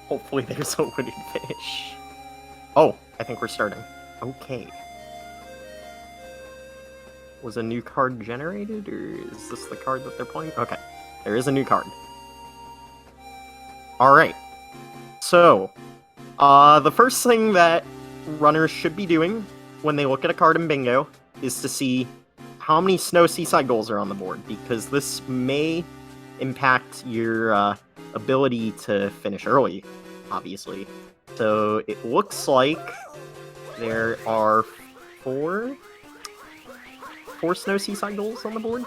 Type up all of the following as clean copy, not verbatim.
Hopefully there's a wooden finish. Oh, I think we're starting. Okay. Was a new card generated, or is this the card that they're playing? Okay, there is a new card. Alright. So, the first thing that runners should be doing when they look at a card in bingo is to see how many snow seaside goals are on the board, because this may impact your ability to finish early, obviously. So it looks like there are four snow seaside goals on the board.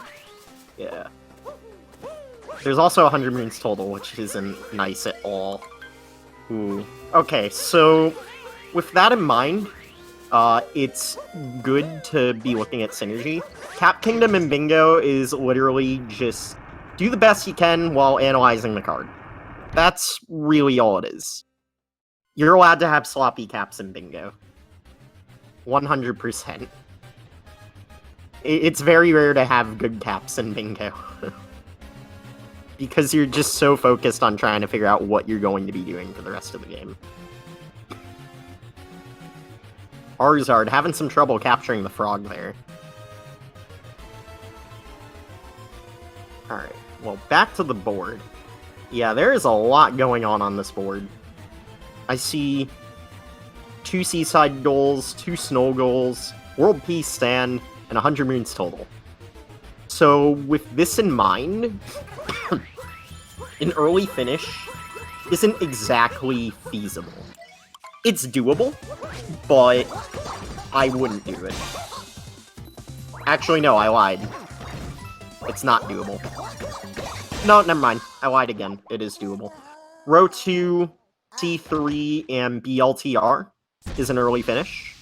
Yeah. There's also 100 moons total, which isn't nice at all. Ooh. Okay, so with that in mind, it's good to be looking at synergy. Cap Kingdom and Bingo is literally just do the best you can while analyzing the card. That's really all it is. You're allowed to have sloppy caps in Bingo. 100%. It's very rare to have good caps in Bingo. Because you're just so focused on trying to figure out what you're going to be doing for the rest of the game. Aruzard having some trouble capturing the frog there. Alright, well, back to the board. Yeah, there is a lot going on this board. I see 2 seaside goals, 2 snow goals, world peace stand, and 100 moons total. So, with this in mind, an early finish isn't exactly feasible. It's doable, but I wouldn't do it. Actually, no, I lied. It's not doable. No, never mind. I lied again. It is doable. Row 2, C3, and BLTR is an early finish.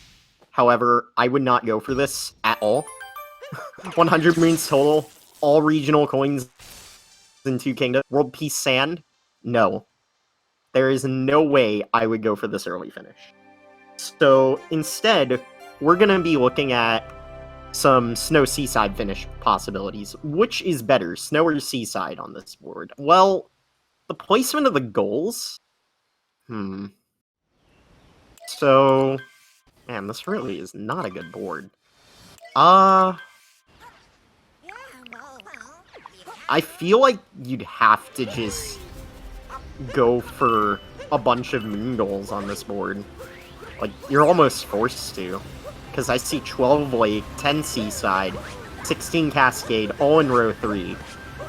However, I would not go for this at all. 100 moons total, all regional coins in 2 kingdoms. World Peace Sand? No. There is no way I would go for this early finish. So, instead, we're going to be looking at some Snow Seaside finish possibilities. Which is better, Snow or Seaside on this board? Well, the placement of the goals? So, man, this really is not a good board. I feel like you'd have to just go for a bunch of moon goals on this board. Like, you're almost forced to. Because I see 12 Lake, 10 Seaside, 16 Cascade, all in row 3.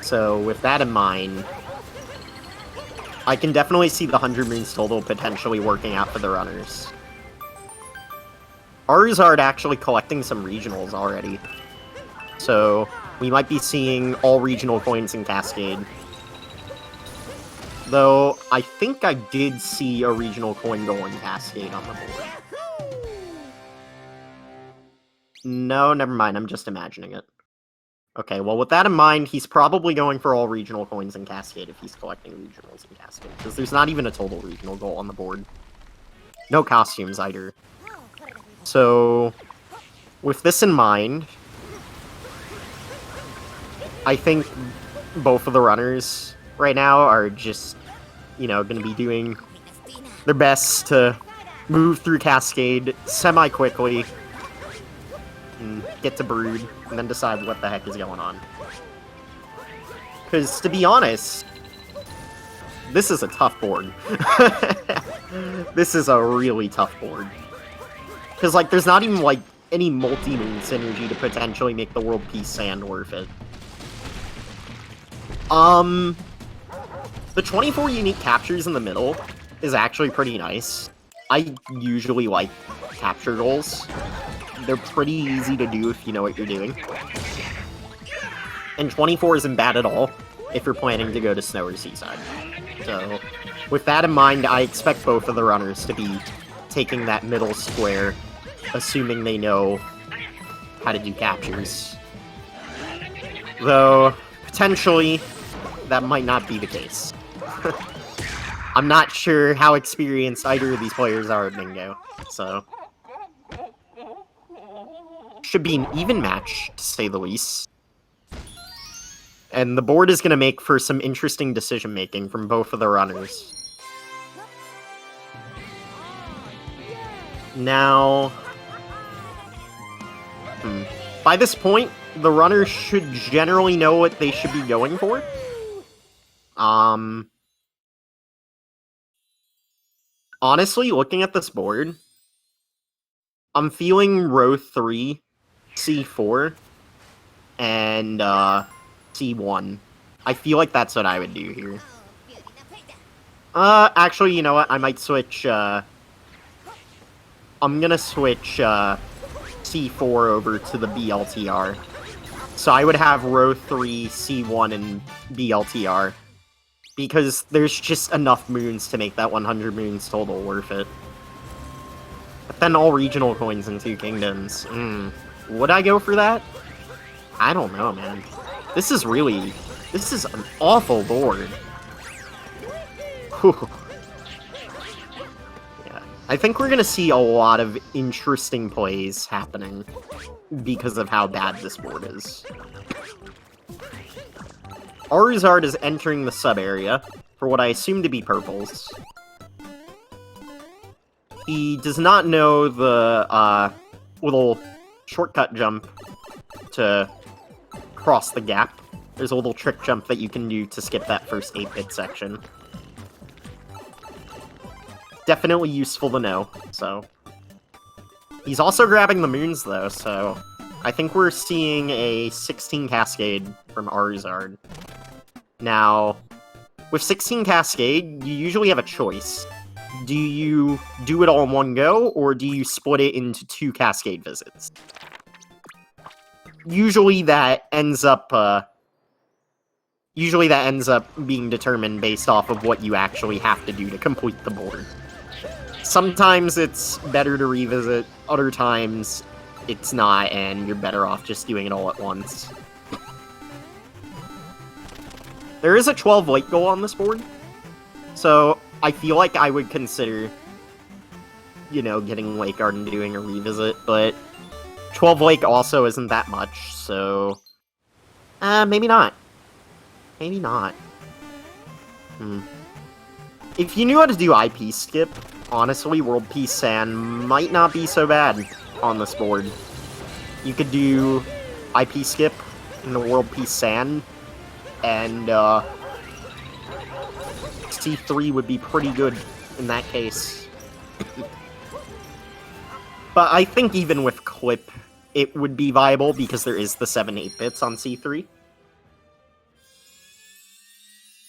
So, with that in mind, I can definitely see the 100 moons total potentially working out for the runners. Aruzard actually collecting some regionals already. So, we might be seeing all regional coins in Cascade. Though, I think I did see a regional coin go in Cascade on the board. No, never mind, I'm just imagining it. Okay, well, with that in mind, he's probably going for all regional coins in Cascade if he's collecting regionals in Cascade, because there's not even a total regional goal on the board. No costumes, either. So, with this in mind, I think both of the runners right now are just, you know, going to be doing their best to move through Cascade semi-quickly and get to Brood, and then decide what the heck is going on. Because, to be honest, this is a tough board. This is a really tough board. Because, like, there's not even, like, any multi-moon synergy to potentially make the World Peace Sand worth it. The 24 unique captures in the middle is actually pretty nice. I usually like capture goals. They're pretty easy to do if you know what you're doing. And 24 isn't bad at all if you're planning to go to Snow or Seaside. So, with that in mind, I expect both of the runners to be taking that middle square, assuming they know how to do captures. Though, potentially, that might not be the case. I'm not sure how experienced either of these players are at Bingo, so... Should be an even match, to say the least. And the board is going to make for some interesting decision-making from both of the runners. Now... By this point, the runners should generally know what they should be going for. Honestly, looking at this board, I'm feeling row 3, C4, and C1. I feel like that's what I would do here. Actually, you know what? I might switch, I'm gonna switch, C4 over to the BLTR. So I would have row 3, C1, and BLTR. Because there's just enough moons to make that 100 moons total worth it. But then all regional coins in 2 kingdoms. Would I go for that? I don't know, man. This is an awful board. Whew. Yeah, I think we're gonna see a lot of interesting plays happening because of how bad this board is. Aruzard is entering the sub-area for what I assume to be purples. He does not know the little shortcut jump to cross the gap. There's a little trick jump that you can do to skip that first 8-bit section. Definitely useful to know, so... He's also grabbing the moons, though, so... I think we're seeing a 16 Cascade from Aruzard. Now, with 16 Cascade, you usually have a choice. Do you do it all in one go, or do you split it into 2 Cascade visits? Usually that ends up being determined based off of what you actually have to do to complete the board. Sometimes it's better to revisit, other times it's not, and you're better off just doing it all at once. There is a 12 lake goal on this board, so I feel like I would consider, you know, getting Lake Garden and doing a revisit, but 12 lake also isn't that much, so... maybe not. Maybe not. If you knew how to do IP skip, honestly, World Peace Sand might not be so bad on this board. You could do IP skip in the World Peace Sand, and C3 would be pretty good in that case. But I think even with Clip, it would be viable because there is the 7-8 bits on C3.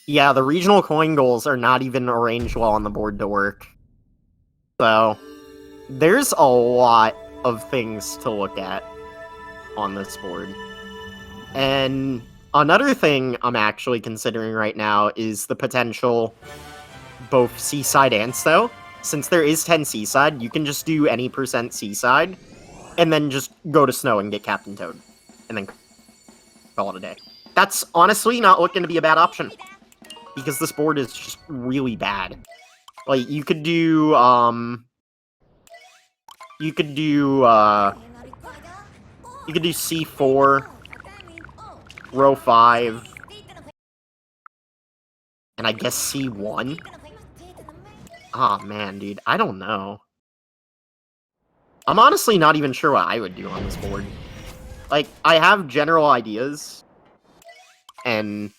Yeah, the regional coin goals are not even arranged well on the board to work. So, there's a lot of things to look at on this board. And another thing I'm actually considering right now is the potential both Seaside and Snow. Since there is 10 Seaside, you can just do any % Seaside, and then just go to Snow and get Captain Toad. And then call it a day. That's honestly not looking to be a bad option, because this board is just really bad. Like, you could do, C4, row 5, and I guess C1? Aw, man, dude, I don't know. I'm honestly not even sure what I would do on this board. Like, I have general ideas, and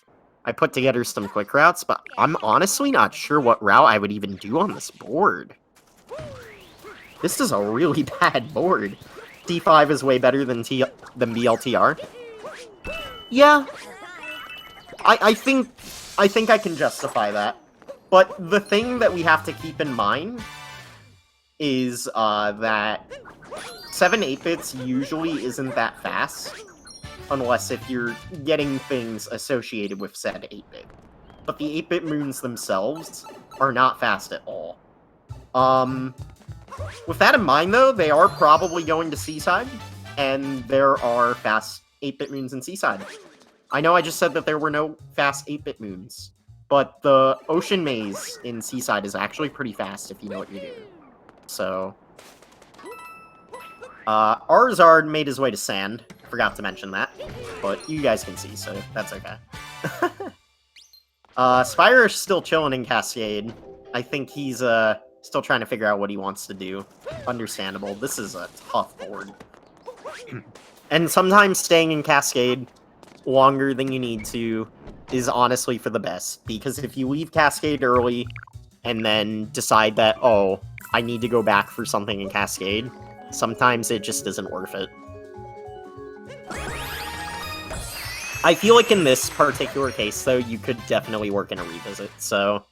I put together some quick routes, but I'm honestly not sure what route I would even do on this board. This is a really bad board. D5 is way better than BLTR. Yeah, I think I can justify that. But the thing that we have to keep in mind is that 7-8 bits usually isn't that fast, unless if you're getting things associated with said 8-bit. But the 8-bit moons themselves are not fast at all. With that in mind, though, they are probably going to Seaside, and there are fast 8-bit moons in Seaside. I know I just said that there were no fast 8-bit moons, but the Ocean Maze in Seaside is actually pretty fast if you know what you're doing. So, Aruzard made his way to Sand. I forgot to mention that, but you guys can see, so that's okay. Spyrosh still chilling in Cascade. I think he's, still trying to figure out what he wants to do. understandable. This is a tough board. And sometimes staying in Cascade longer than you need to is honestly for the best, because if you leave Cascade early and then decide that, oh, I need to go back for something in Cascade, sometimes it just isn't worth it. I feel like in this particular case, though, you could definitely work in a revisit, so...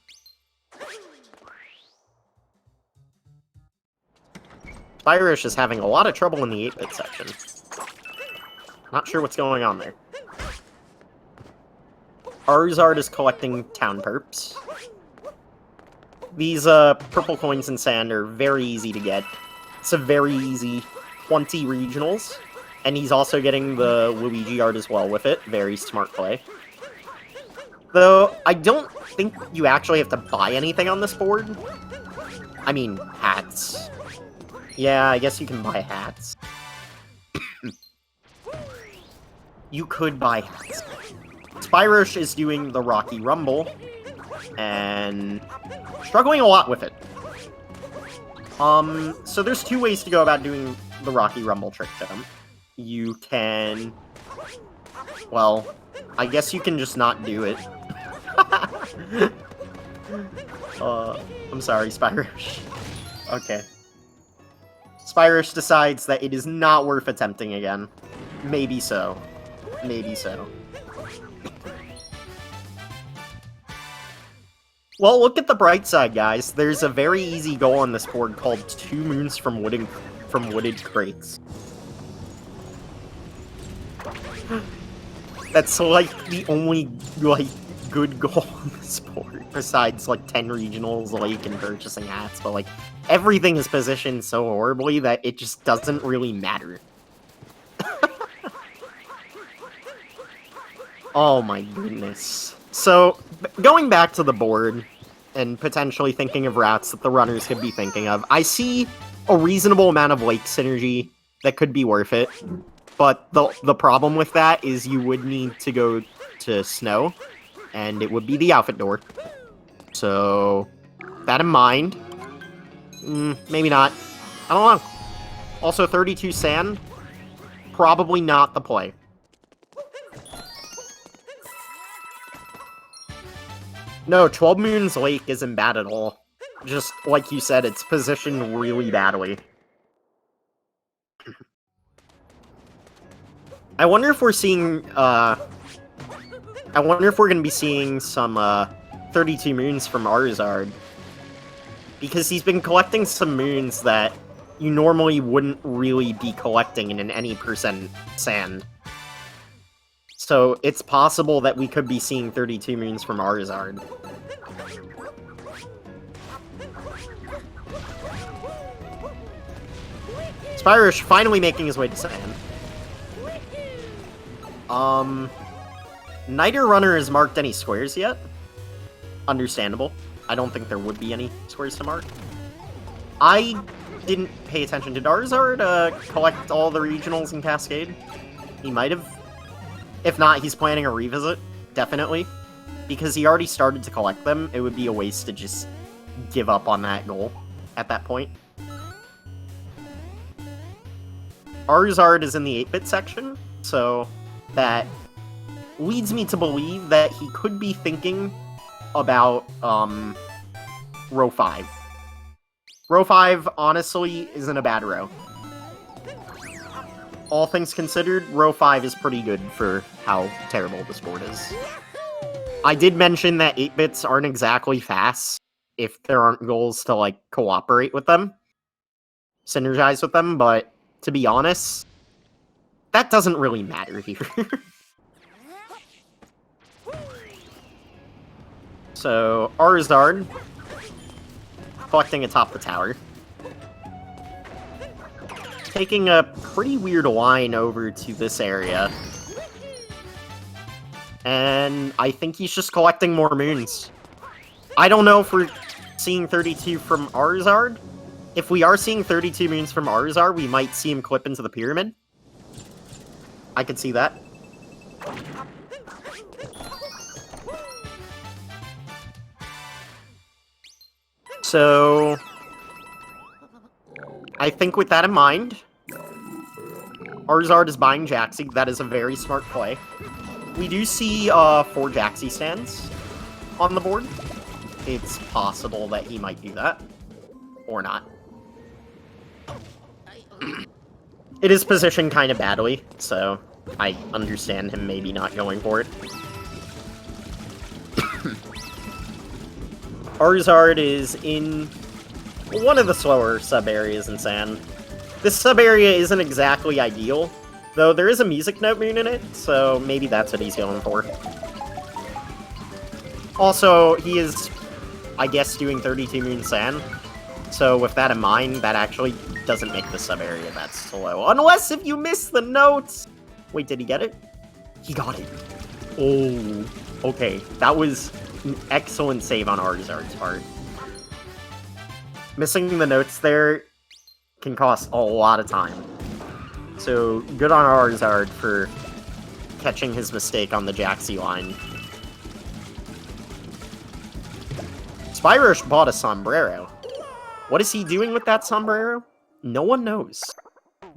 Spyrosh is having a lot of trouble in the 8-bit section. Not sure what's going on there. Aruzard is collecting town perps. These purple coins in sand are very easy to get. It's a very easy 20 regionals. And he's also getting the Luigi art as well with it. Very smart play. Though, I don't think you actually have to buy anything on this board. I mean, hats. Yeah, I guess you can buy hats. You could buy hats. Spyrosh is doing the Rocky Rumble, and struggling a lot with it. So there's two ways to go about doing the Rocky Rumble trick to him. You can... Well, I guess you can just not do it. I'm sorry, Spyrosh. Okay. Spyrosh decides that it is not worth attempting again. Maybe so. Maybe so. Well, look at the bright side, guys. There's a very easy goal on this board called 2 moons from wooded crates. That's, like, the only, like, good goal on this board. Besides, like, 10 regionals, like, and purchasing hats. But, like, everything is positioned so horribly that it just doesn't really matter. Oh my goodness. So, going back to the board, and potentially thinking of routes that the runners could be thinking of, I see a reasonable amount of lake synergy that could be worth it, but the problem with that is you would need to go to snow, and it would be the outfit door. So, that in mind, maybe not. I don't know. Also, 32 sand, probably not the play. No, 12 Moons Lake isn't bad at all. Just, like you said, it's positioned really badly. I wonder if we're seeing, I wonder if we're gonna be seeing some, 32 moons from Aruzard. Because he's been collecting some moons that you normally wouldn't really be collecting in an any percent sand. So, it's possible that we could be seeing 32 moons from Aruzard. Spyrosh finally making his way to sand. Neither runner has marked any squares yet. Understandable. I don't think there would be any squares to mark. I didn't pay attention. Did Aruzard collect all the regionals in Cascade? He might have. If not, he's planning a revisit, definitely. Because he already started to collect them, it would be a waste to just give up on that goal at that point. Aruzard is in the 8-bit section, so that leads me to believe that he could be thinking about, row 5. Row 5, honestly, isn't a bad row. All things considered, row 5 is pretty good for how terrible this board is. I did mention that 8-bits aren't exactly fast if there aren't goals to, like, cooperate with them, synergize with them, but to be honest, that doesn't really matter here. So, Aruzard collecting atop the tower. Taking a pretty weird line over to this area. And I think he's just collecting more moons. I don't know if we're seeing 32 from Aruzard. If we are seeing 32 moons from Aruzard, we might see him clip into the pyramid. I could see that. So, I think with that in mind, Aruzard is buying Jaxi. That is a very smart play. We do see 4 Jaxi stands on the board. It's possible that he might do that. Or not. It is positioned kind of badly, so I understand him maybe not going for it. Aruzard is in one of the slower sub-areas in Sand. This sub-area isn't exactly ideal, though there is a music note moon in it, so maybe that's what he's going for. Also, he is, I guess, doing 32 Moon Sand, so with that in mind, that actually doesn't make the sub-area that slow. Unless if you miss the notes! Wait, did he get it? He got it. Oh, okay. That was an excellent save on Aruzard's part. Missing the notes there can cost a lot of time. So, good on Aruzard for catching his mistake on the Jaxi line. Spyrosh bought a sombrero. What is he doing with that sombrero? No one knows.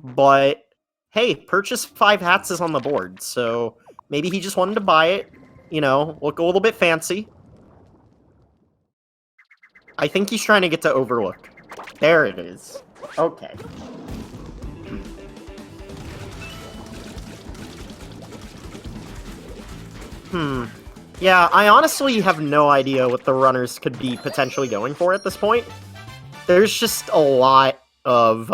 But, hey, purchase 5 hats is on the board, so maybe he just wanted to buy it, you know, look a little bit fancy. I think he's trying to get to Overlook. There it is. Okay. Yeah, I honestly have no idea what the runners could be potentially going for at this point. There's just a lot of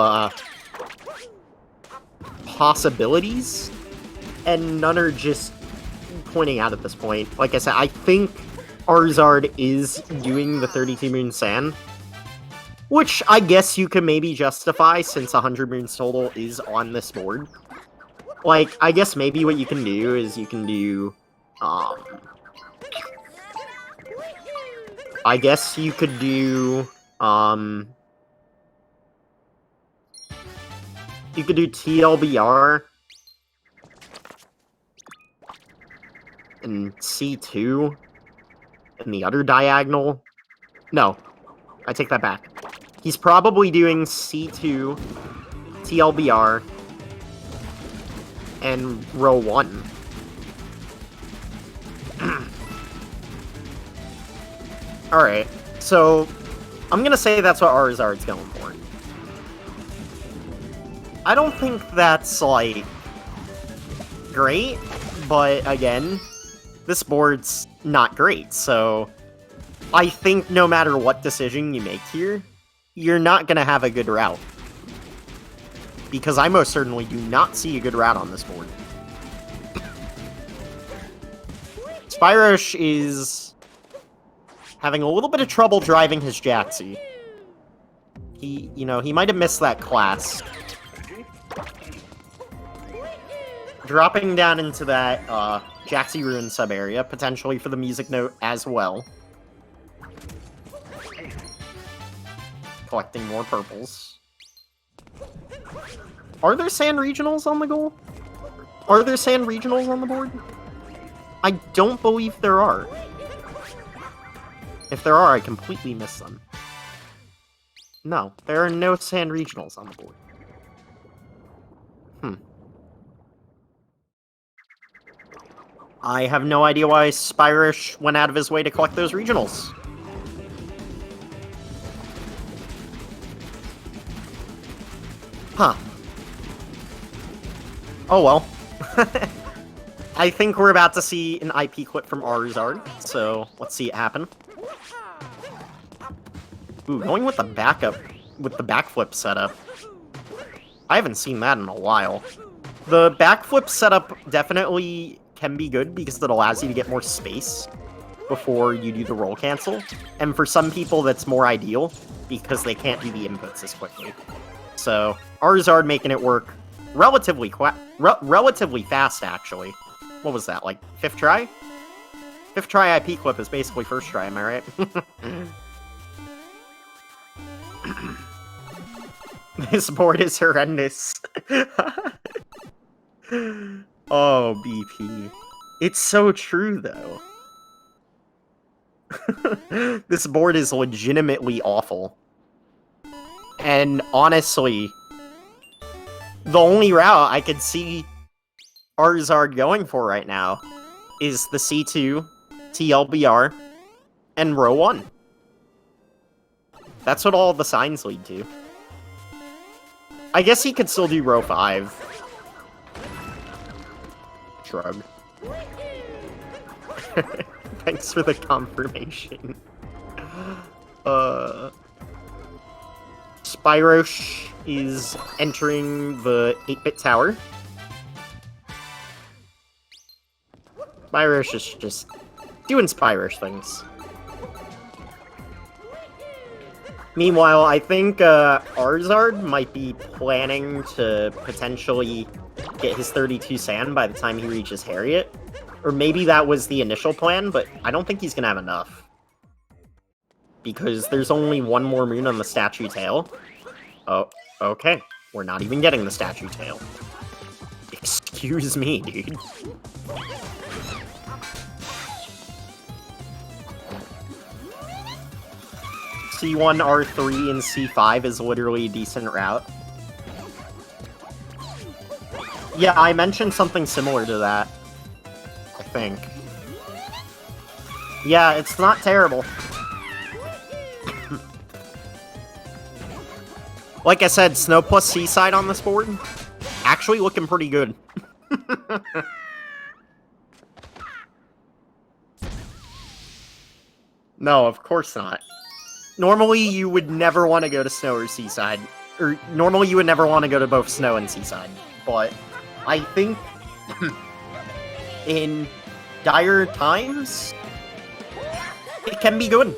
possibilities, and none are just pointing out at this point. Like I said, I think Aruzard is doing the 32 Moon Sand, which I guess you can maybe justify since 100 Moons total is on this board. Like, I guess maybe what you can do is you can do, I guess you could do, you could do TLBR and C2 in the other diagonal. No, I take that back. He's probably doing C2, TLBR, and row 1. Alright, so I'm gonna say that's what Aruzard's going for. I don't think that's, like, great, but again, this board's not great, so I think no matter what decision you make here, you're not gonna have a good route. Because I most certainly do not see a good route on this board. Spyrosh is having a little bit of trouble driving his Jaxi. He, you know, he might have missed that class. Dropping down into that, Jaxi Ruin sub-area, potentially for the music note as well. Collecting more purples. Are there Sand Regionals on the goal? Are there Sand Regionals on the board? I don't believe there are. If there are, I completely missed them. No, there are no Sand Regionals on the board. I have no idea why Spyrosh went out of his way to collect those regionals. Huh. Oh well. I think we're about to see an IP clip from Aruzard, so let's see it happen. Ooh, going with the backup, with the backflip setup. I haven't seen that in a while. The backflip setup definitely can be good because it allows you to get more space before you do the roll cancel. And for some people, that's more ideal because they can't do the inputs as quickly. So, Aruzard making it work relatively fast, actually. What was that, like, 5th try? 5th try IP clip is basically 1st try, am I right? This board is horrendous. Oh, BP. It's so true, though. This board is legitimately awful. And honestly, the only route I could see Aruzard going for right now is the C2, TLBR, and row 1. That's what all the signs lead to. I guess he could still do row 5. Shrug. Thanks for the confirmation. Spyrosh is entering the 8-bit tower. Spyrosh is just doing Spyrosh things. Meanwhile, I think Aruzard might be planning to potentially get his 32 sand by the time he reaches Harriet. Or maybe that was the initial plan, but I don't think he's gonna have enough. Because there's only one more moon on the statue tail. Oh, okay. We're not even getting the statue tail. Excuse me, dude. C1, R3, and C5 is literally a decent route. Yeah, I mentioned something similar to that. I think. Yeah, it's not terrible. Like I said, Snow plus Seaside on this board, actually looking pretty good. No, of course not. Normally, you would never want to go to Snow or Seaside. Or, normally you would never want to go to both Snow and Seaside. But, I think, in dire times, it can be good.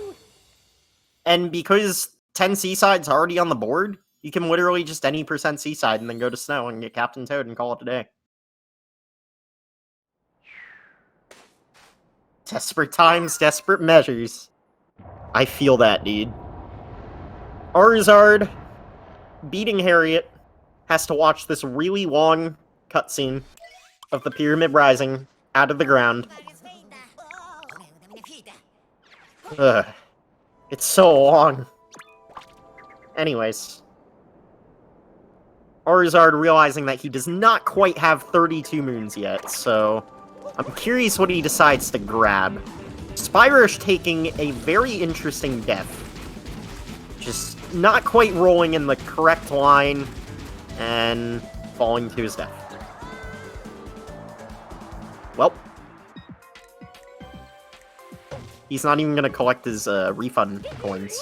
And because 10 Seaside's already on the board, you can literally just any % Seaside and then go to Snow and get Captain Toad and call it a day. Desperate times, desperate measures. I feel that, dude. Aruzard, beating Harriet, has to watch this really long cutscene of the pyramid rising out of the ground. Ugh. It's so long. Anyways. Aruzard realizing that he does not quite have 32 moons yet, so I'm curious what he decides to grab. Spyrosh taking a very interesting death. Just not quite rolling in the correct line, and falling to his death. Well. He's not even gonna collect his refund coins.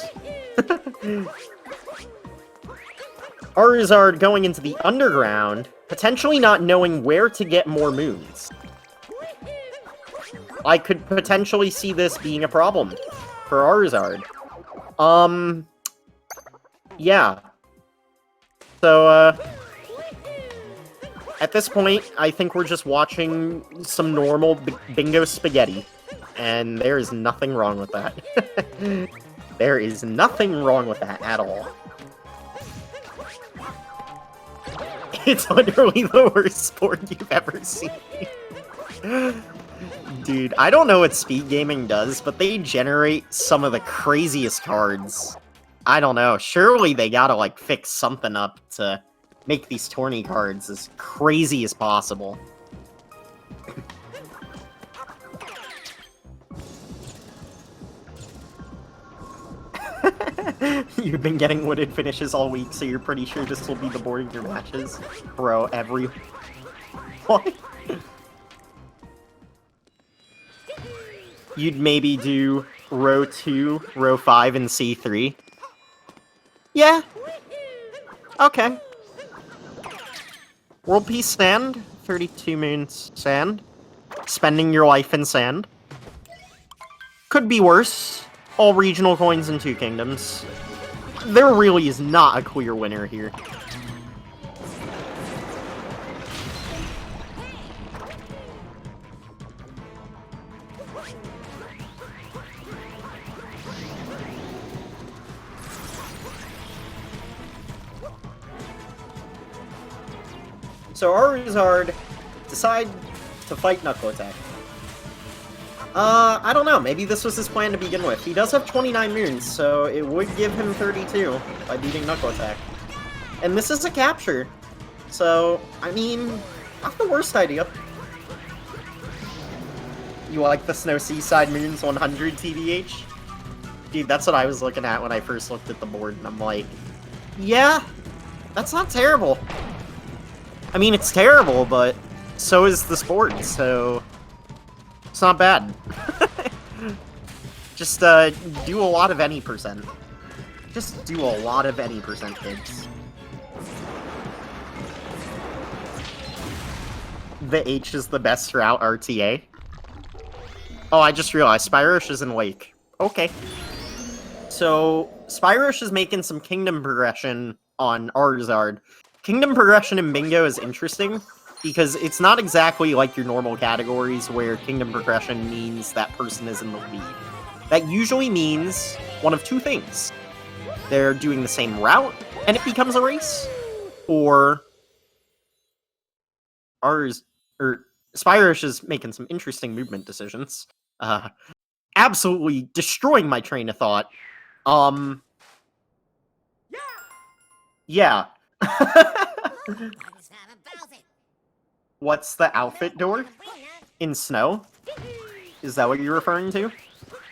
Aruzard going into the underground, potentially not knowing where to get more moons. I could potentially see this being a problem for Aruzard. Yeah. So, at this point, I think we're just watching some normal bingo spaghetti. And there is nothing wrong with that. There is nothing wrong with that at all. It's literally the worst sport you've ever seen. Dude, I don't know what SpeedGaming does, but they generate some of the craziest cards. I don't know, surely they gotta, like, fix something up to make these tourney cards as crazy as possible. You've been getting wooded finishes all week, so you're pretty sure this will be the board of your matches? Bro, What? You'd maybe do row 2, row 5, and C3? Yeah. Okay. World Peace Sand, 32 moons sand. Spending your life in sand. Could be worse. All regional coins in 2 kingdoms. There really is not a clear winner here. So Aruzard decide to fight Knuckle Attack. I don't know. Maybe this was his plan to begin with. He does have 29 moons, so it would give him 32 by beating Knuckle Attack. And this is a capture. So, I mean, not the worst idea. You like the Snow Seaside Moons 100 TBH? Dude, that's what I was looking at when I first looked at the board, and I'm like, yeah, that's not terrible. I mean, it's terrible, but so is the sport, so it's not bad. Just do a lot of any percent. Just do a lot of any percent, kids. The H is the best route RTA. Oh, I just realized Spyrosh is in Lake. Okay. So, Spyrosh is making some kingdom progression on Aruzard. Kingdom progression in Bingo is interesting, because it's not exactly like your normal categories where kingdom progression means that person is in the lead. That usually means one of two things. They're doing the same route, and it becomes a race, or Spyrosh is making some interesting movement decisions. Absolutely destroying my train of thought. Yeah. What's the outfit door? In Snow? Is that what you're referring to?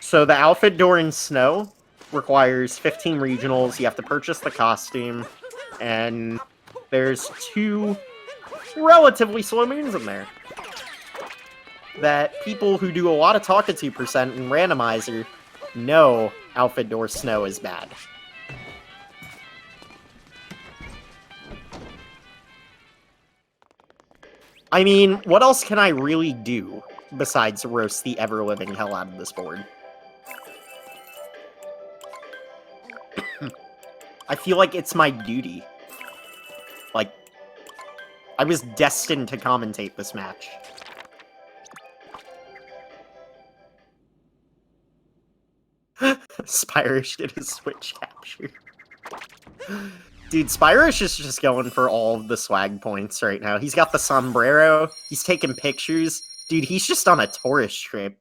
So the outfit door in Snow requires 15 regionals, you have to purchase the costume, and there's 2 relatively slow moons in there. That people who do a lot of Talkatoo percent in Randomizer know outfit door Snow is bad. I mean, what else can I really do besides roast the ever-living hell out of this board? I feel like it's my duty. Like, I was destined to commentate this match. Spyrosh did a switch capture. Dude, Spyrosh is just going for all of the swag points right now. He's got the sombrero, he's taking pictures. Dude, he's just on a tourist trip.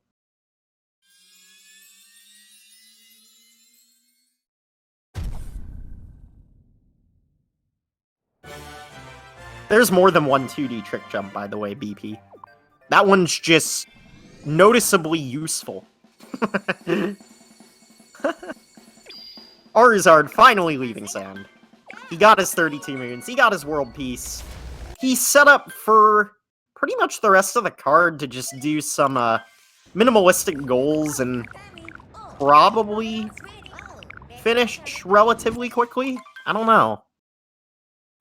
There's more than one 2D trick jump, by the way, BP. That one's just noticeably useful. Aruzard finally leaving Sand. He got his 32 moons, he got his world peace. He's set up for pretty much the rest of the card to just do some minimalistic goals and probably finish relatively quickly? I don't know.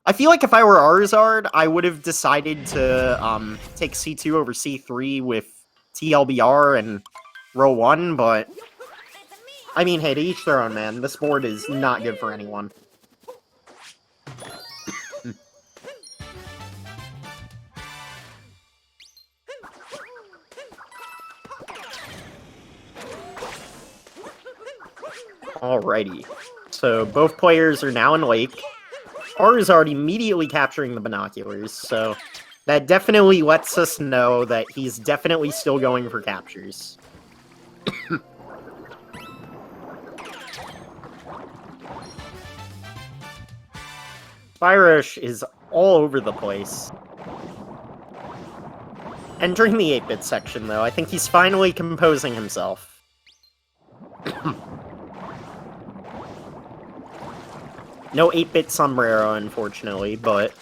I feel like if I were Aruzard, I would have decided to take C2 over C3 with TLBR and row 1, but I mean, hey, to each their own, man. This board is not good for anyone. Alrighty. So, both players are now in Lake. Aruzard immediately capturing the binoculars, so that definitely lets us know that he's definitely still going for captures. Spyrosh is all over the place. Entering the 8-bit section, though, I think he's finally composing himself. No 8-bit sombrero, unfortunately, but,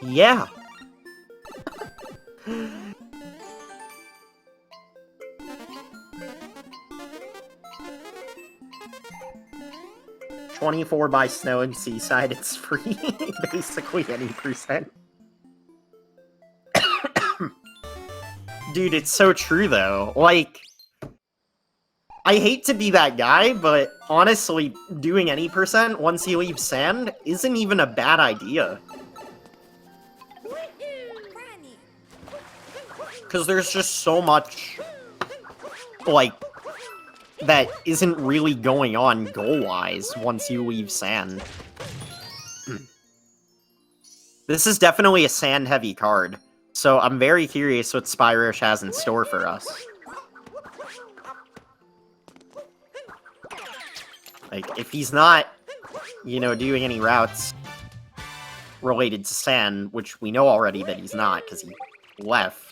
yeah. $24 by Snow and Seaside, it's free. Basically any percent. Dude, it's so true, though. Like, I hate to be that guy, but honestly, doing any percent once you leave Sand isn't even a bad idea. Because there's just so much, like, that isn't really going on goal-wise once you leave Sand. This is definitely a Sand-heavy card. So I'm very curious what Spyrosh has in store for us. Like, if he's not, you know, doing any routes related to sand, which we know already that he's not, because he left.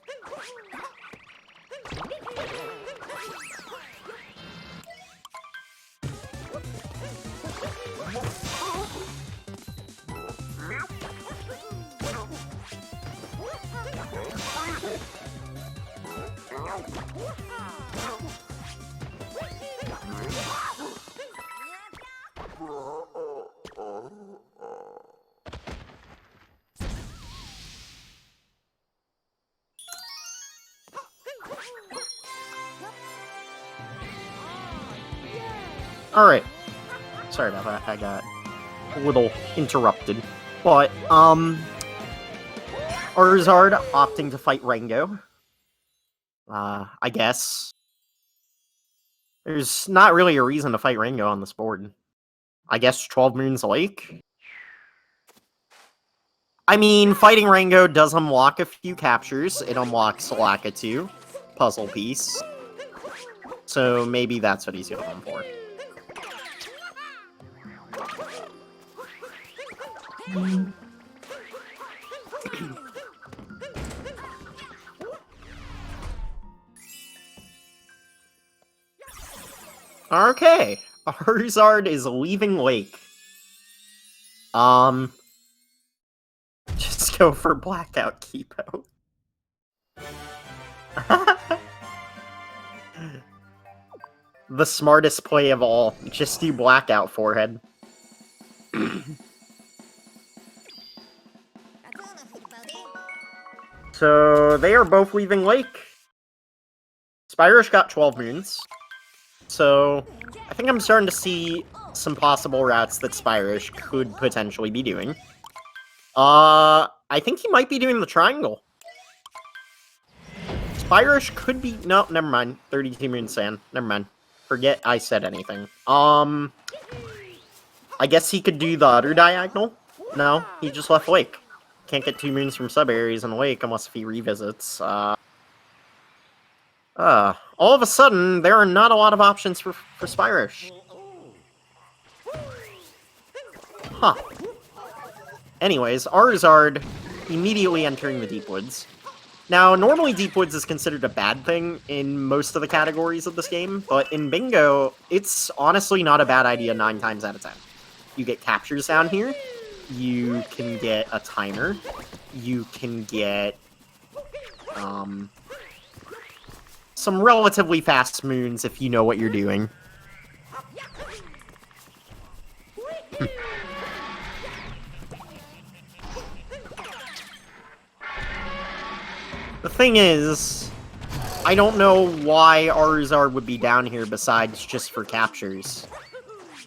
Alright. Sorry about that, I got a little interrupted. But, Aruzard opting to fight Rango. I guess. There's not really a reason to fight Rango on this board. I guess 12 Moons Lake? I mean, fighting Rango does unlock a few captures. It unlocks Solaka 2, puzzle piece. So maybe that's what he's going for. Okay, Aruzard is leaving Lake. Just go for Blackout Keepo. The smartest play of all. Just do Blackout Forehead. So, they are both leaving Lake. Spyrosh got 12 moons. So, I think I'm starting to see some possible routes that Spyrosh could potentially be doing. I think he might be doing the triangle. Spyrosh could be... No, never mind. 32 Moon Sand. Never mind. Forget I said anything. I guess he could do the other diagonal? No, he just left Lake. Can't get 2 moons from sub-areas in Lake unless if he revisits. All of a sudden, there are not a lot of options for Spyrosh. Huh. Anyways, Aruzard immediately entering the Deep Woods. Now, normally Deep Woods is considered a bad thing in most of the categories of this game, but in Bingo, it's honestly not a bad idea 9 times out of 10. You get captures down here, you can get a timer, you can get, some relatively fast moons if you know what you're doing. The thing is, I don't know why Aruzard would be down here besides just for captures.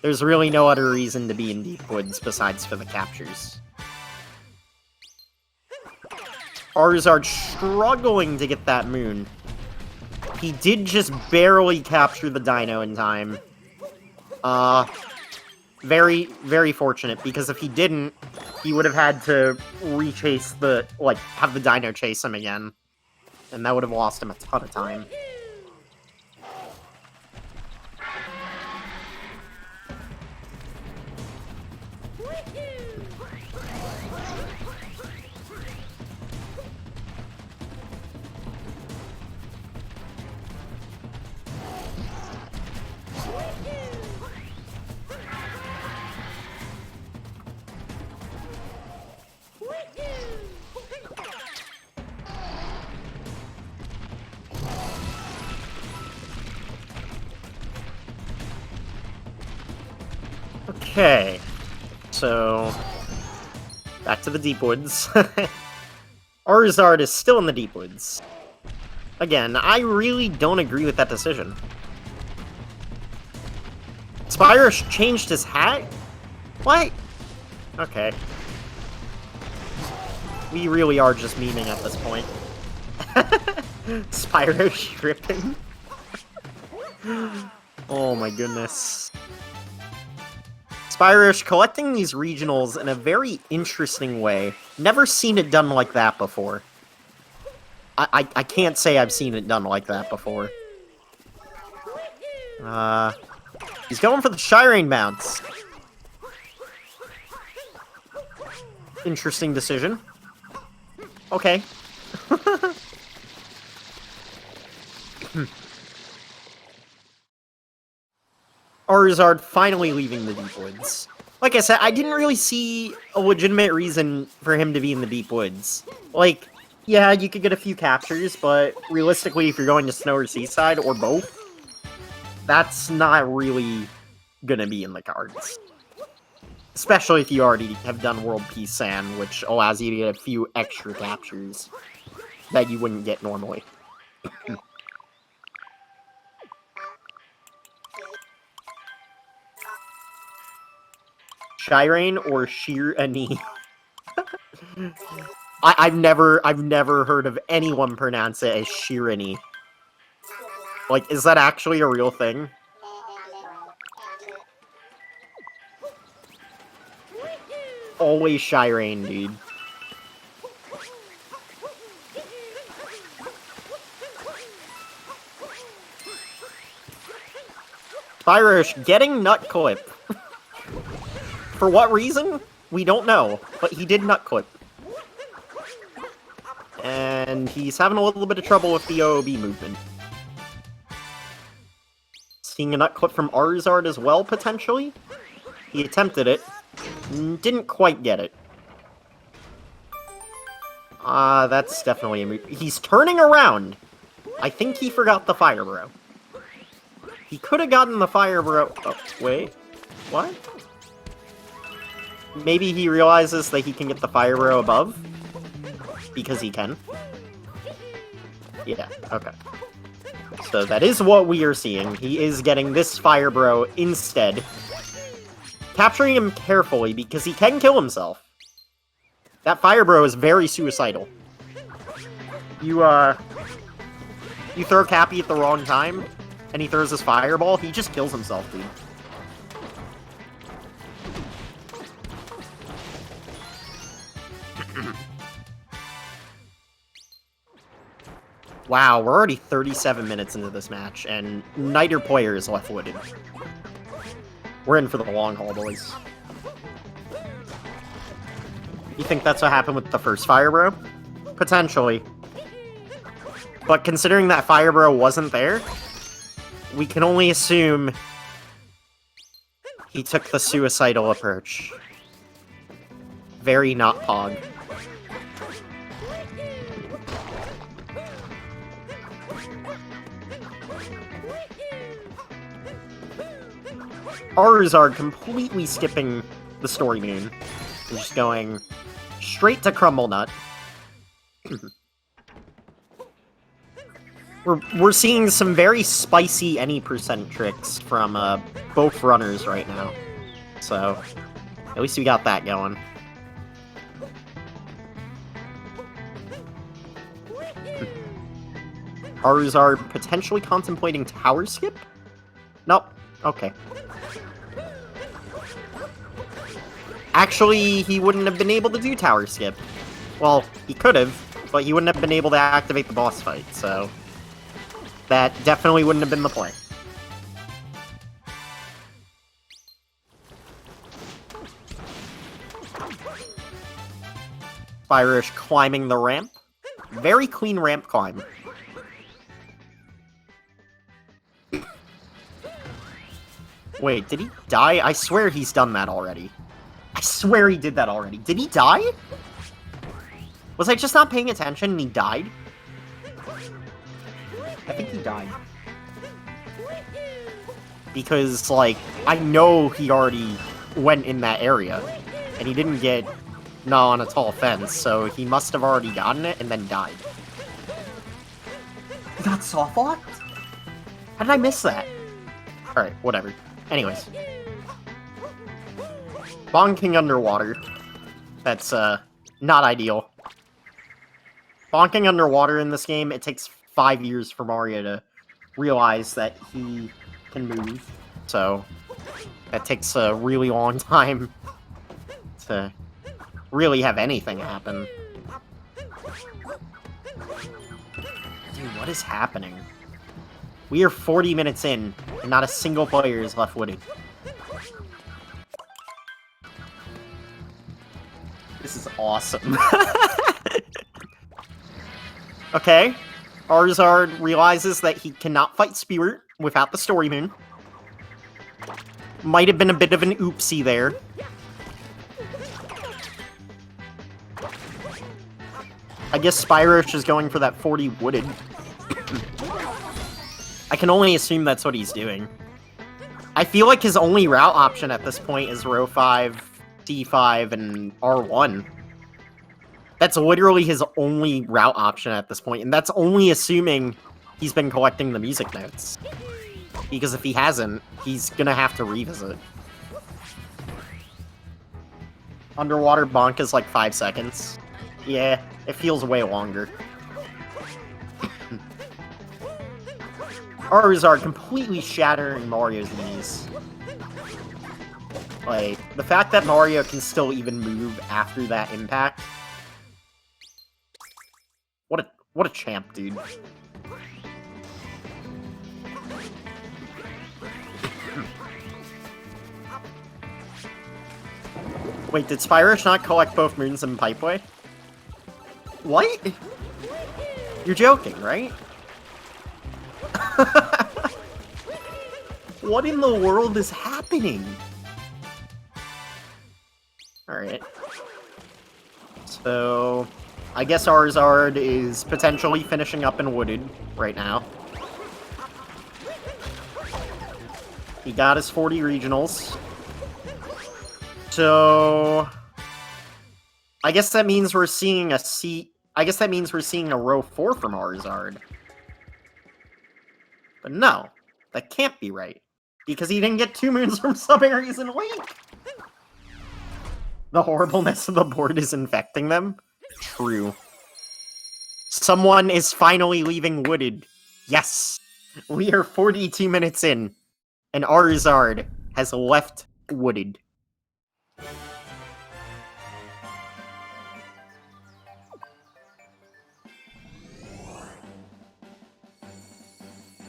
There's really no other reason to be in Deep Woods besides for the captures. Aruzard struggling to get that moon. He did just barely capture the dino in time. Very, very fortunate, because if he didn't, he would have had to rechase the, like, have the dino chase him again. And that would have lost him a ton of time. Okay, so back to the Deep Woods. Aruzard is still in the Deep Woods. Again, I really don't agree with that decision. Spyrosh changed his hat? What? Okay. We really are just memeing at this point. Spyrosh dripping. Oh my goodness. Spyrosh collecting these regionals in a very interesting way. Never seen it done like that before. I can't say I've seen it done like that before. He's going for the Shireen bounce. Interesting decision. Okay. Aruzard finally leaving the deep woods. Like I said, I didn't really see a legitimate reason for him to be in the deep woods. Like, yeah, you could get a few captures, but realistically, if you're going to Snow or Seaside, or both, that's not really gonna be in the cards. Especially if you already have done World Peace Sand, which allows you to get a few extra captures that you wouldn't get normally. Shireen or Shirani? I've never heard of anyone pronounce it as Shirani. Like, is that actually a real thing? Always Shireen, dude. Spyrosh getting nut clip. For what reason? We don't know, but he did nut clip. And he's having a little bit of trouble with the OOB movement. Seeing a nut clip from Aruzard as well, potentially? He attempted it. Didn't quite get it. That's definitely a move. He's turning around! I think he forgot the Fire Bro. He could have gotten the Fire Bro... Oh, wait. What? Maybe he realizes that he can get the Fire Bro above? Because he can. Yeah, okay. So that is what we are seeing. He is getting this Fire Bro instead. Capturing him carefully, because he can kill himself. That Fire Bro is very suicidal. You throw Cappy at the wrong time, and he throws his Fireball, he just kills himself, dude. Wow, we're already 37 minutes into this match, and neither player is left-footed. We're in for the long haul, boys. You think that's what happened with the first Fire Bro? Potentially. But considering that Fire Bro wasn't there, we can only assume he took the suicidal approach. Very not Pog. Aruzard completely skipping the Story Moon. And just going straight to Crumble Nut. We're seeing some very spicy any percent tricks from both runners right now. So, at least we got that going. Aruzard potentially contemplating Tower Skip? Nope. Okay. Actually, he wouldn't have been able to do Tower Skip. Well, he could have, but he wouldn't have been able to activate the boss fight, so... that definitely wouldn't have been the play. Spyrosh climbing the ramp. Very clean ramp climb. Wait, did he die? I swear he's done that already. I swear he did that already. Did he die? Was I just not paying attention and he died? I think he died. Because, like, I know he already went in that area. And he didn't get on a tall fence, so he must have already gotten it and then died. He got soft locked? How did I miss that? Alright, whatever. Anyways. Bonking underwater. That's, not ideal. Bonking underwater in this game, it takes 5 years for Mario to realize that he can move. So, that takes a really long time to really have anything happen. Dude, what is happening? We are 40 minutes in, and not a single player is left wooded. This is awesome. Okay. Aruzard realizes that he cannot fight Spirit without the story moon. Might have been a bit of an oopsie there. I guess Spyrosh is going for that 40 wooded. I can only assume that's what he's doing. I feel like his only route option at this point is row 5, D5, and R1. That's literally his only route option at this point, and that's only assuming he's been collecting the music notes. Because if he hasn't, he's gonna have to revisit. Underwater bonk is like 5 seconds. Yeah, it feels way longer. Aruzard completely shattering Mario's knees. Like, the fact that Mario can still even move after that impact. What a champ, dude. Wait, did Spyrosh not collect both moons in Pipeway? What? You're joking, right? What in the world is happening? Alright. So, I guess Aruzard is potentially finishing up in Wooded right now. He got his 40 regionals. So, I guess that means we're seeing a row 4 from Aruzard. But no, that can't be right. Because he didn't get 2 moons from Sub-Areas and Link! The horribleness of the board is infecting them? True. Someone is finally leaving Wooded. Yes! We are 42 minutes in, and Aruzard has left Wooded.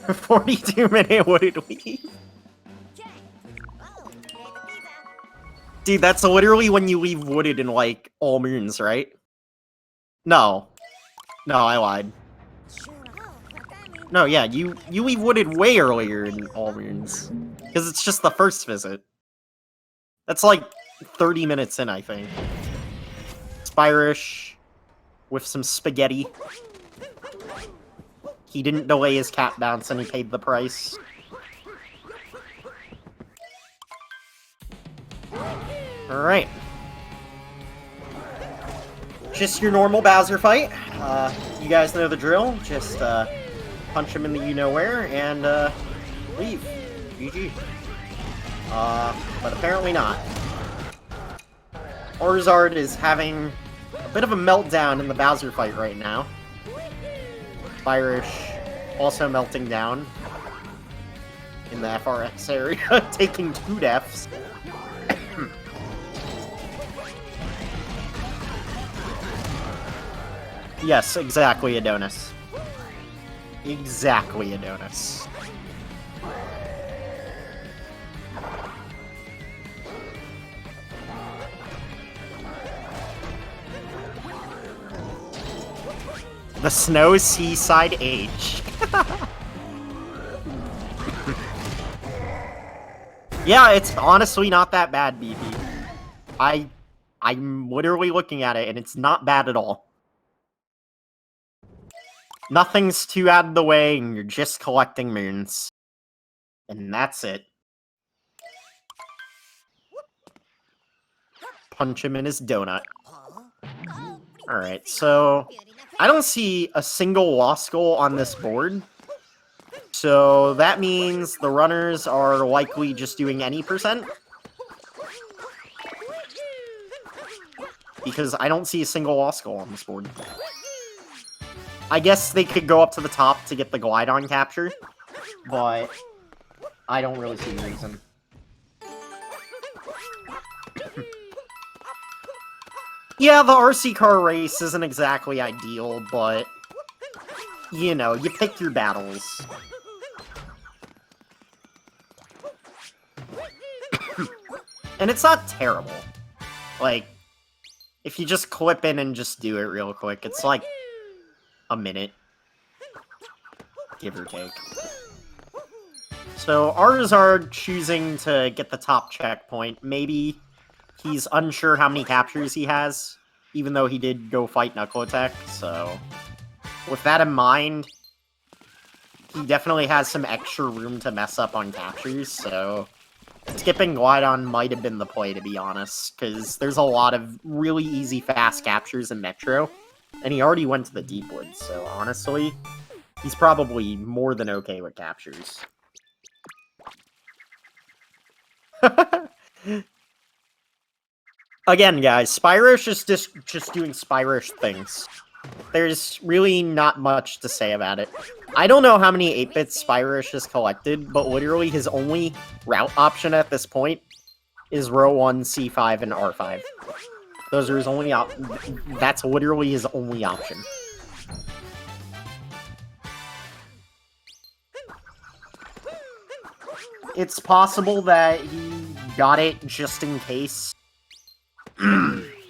A 42-minute Wooded leave. Dude, that's literally when you leave Wooded in, like, all moons, right? No. No, I lied. No, yeah, you leave Wooded way earlier in all moons. Because it's just the first visit. That's like 30 minutes in, I think. Spyrosh with some spaghetti. He didn't delay his cat bounce and he paid the price. Alright. Just your normal Bowser fight. You guys know the drill. Just punch him in the you-know-where and leave. GG. But apparently not. Aruzard is having a bit of a meltdown in the Bowser fight right now. Spyrosh also melting down in the FRX area, taking 2 deaths. Yes, exactly, Adonis. Exactly, Adonis. The Snow Seaside Age. Yeah, it's honestly not that bad, BP. I'm literally looking at it, and it's not bad at all. Nothing's too out of the way, and you're just collecting moons. And that's it. Punch him in his donut. Alright, so I don't see a single lost goal on this board. So that means the runners are likely just doing any percent. Because I don't see a single lost goal on this board. I guess they could go up to the top to get the Glide-On capture, but I don't really see a reason. Yeah, the RC car race isn't exactly ideal, but you know, you pick your battles. And it's not terrible. Like, if you just clip in and just do it real quick, it's like a minute. Give or take. So, Aruzard choosing to get the top checkpoint. Maybe he's unsure how many captures he has, even though he did go fight Knuckle Attack, so... With that in mind, he definitely has some extra room to mess up on captures, so... Skipping Glidon might have been the play, to be honest, because there's a lot of really easy, fast captures in Metro, and he already went to the Deep Woods, so honestly, he's probably more than okay with captures. Again, guys, Spyrosh is just doing Spyrosh things. There's really not much to say about it. I don't know how many 8-bits Spyrosh has collected, but literally his only route option at this point is row 1, C5, and R5. Those are his only that's literally his only option. It's possible that he got it just in case.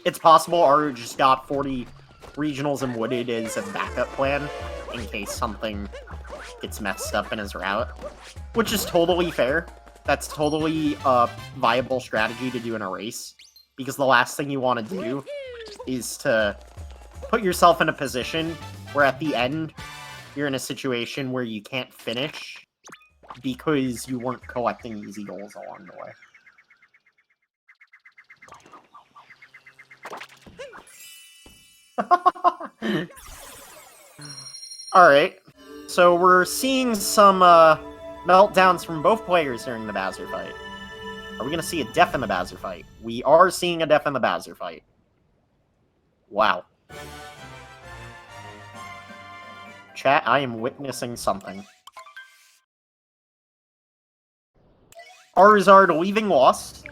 It's possible Aru just got 40 regionals and Wooded as a backup plan in case something gets messed up in his route, which is totally fair. That's totally a viable strategy to do in a race, because the last thing you want to do is to put yourself in a position where at the end you're in a situation where you can't finish because you weren't collecting easy goals along the way. Alright, so we're seeing some meltdowns from both players during the Bowser fight. Are we gonna see a death in the Bowser fight? We are seeing a death in the Bowser fight. Wow. Chat, I am witnessing something. Aruzard leaving Lost.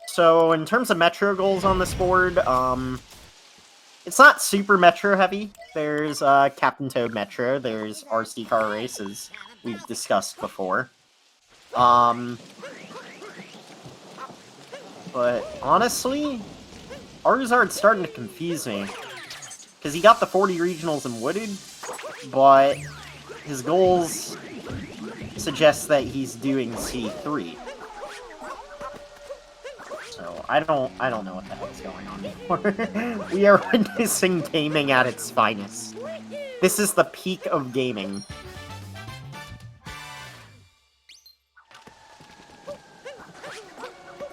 So, in terms of Metro goals on this board, it's not super Metro heavy. There's Captain Toad Metro, there's RC Car Races, we've discussed before. But honestly, Aruzard's starting to confuse me. Because he got the 40 regionals in Wooded, but his goals suggest that he's doing C3. So I don't know what the heck's going on anymore. We are witnessing gaming at its finest. This is the peak of gaming.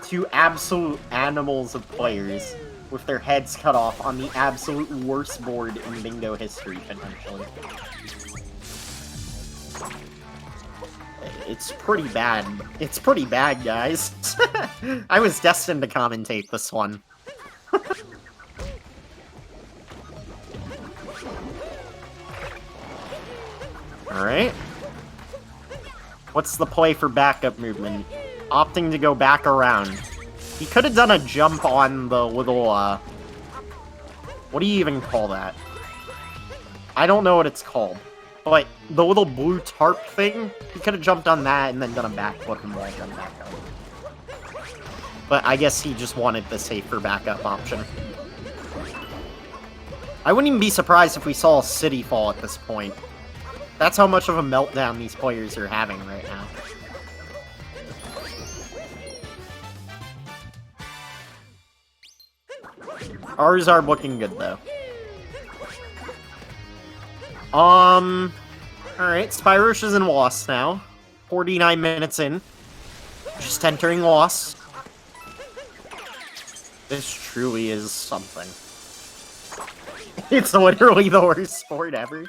Two absolute animals of players with their heads cut off on the absolute worst board in bingo history, potentially. It's pretty bad. It's pretty bad, guys. I was destined to commentate this one. Alright. What's the play for backup movement? Opting to go back around. He could have done a jump on the little, what do you even call that? I don't know what it's called. But the little blue tarp thing, he could have jumped on that and then done a backflip and wall jump back up. But I guess he just wanted the safer backup option. I wouldn't even be surprised if we saw a city fall at this point. That's how much of a meltdown these players are having right now. Aruzard looking good, though. Alright, Spyrosh is in Lost now. 49 minutes in. Just entering Lost. This truly is something. It's literally the worst sport ever.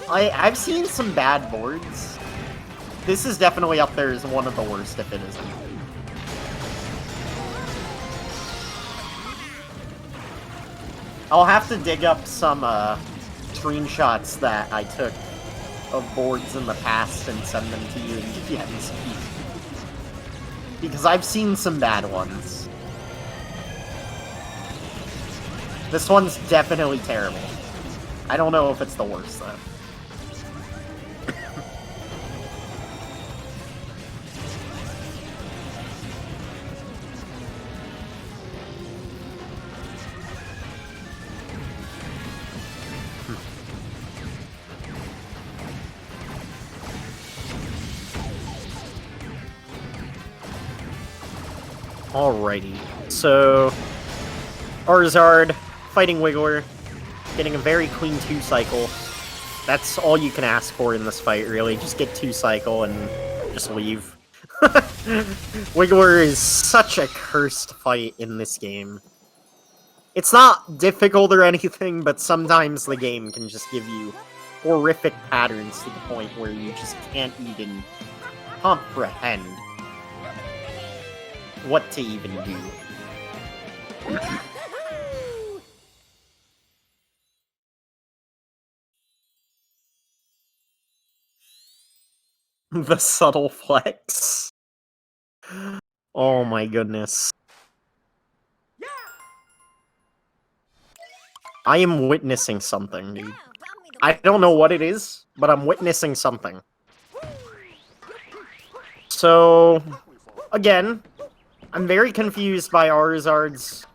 I've seen some bad boards. This is definitely up there as one of the worst, if it isn't. I'll have to dig up some, screenshots that I took of boards in the past and send them to you and give you speed. Because I've seen some bad ones. This one's definitely terrible. I don't know if it's the worst, though. Alrighty, so Aruzard fighting Wiggler, getting a very clean 2-cycle. That's all you can ask for in this fight, really. Just get 2-cycle and just leave. Wiggler is such a cursed fight in this game. It's not difficult or anything, but sometimes the game can just give you horrific patterns to the point where you just can't even comprehend what to even do. The subtle flex. Oh my goodness. I am witnessing something, dude. I don't know what it is, but I'm witnessing something. So, again, I'm very confused by Aruzard's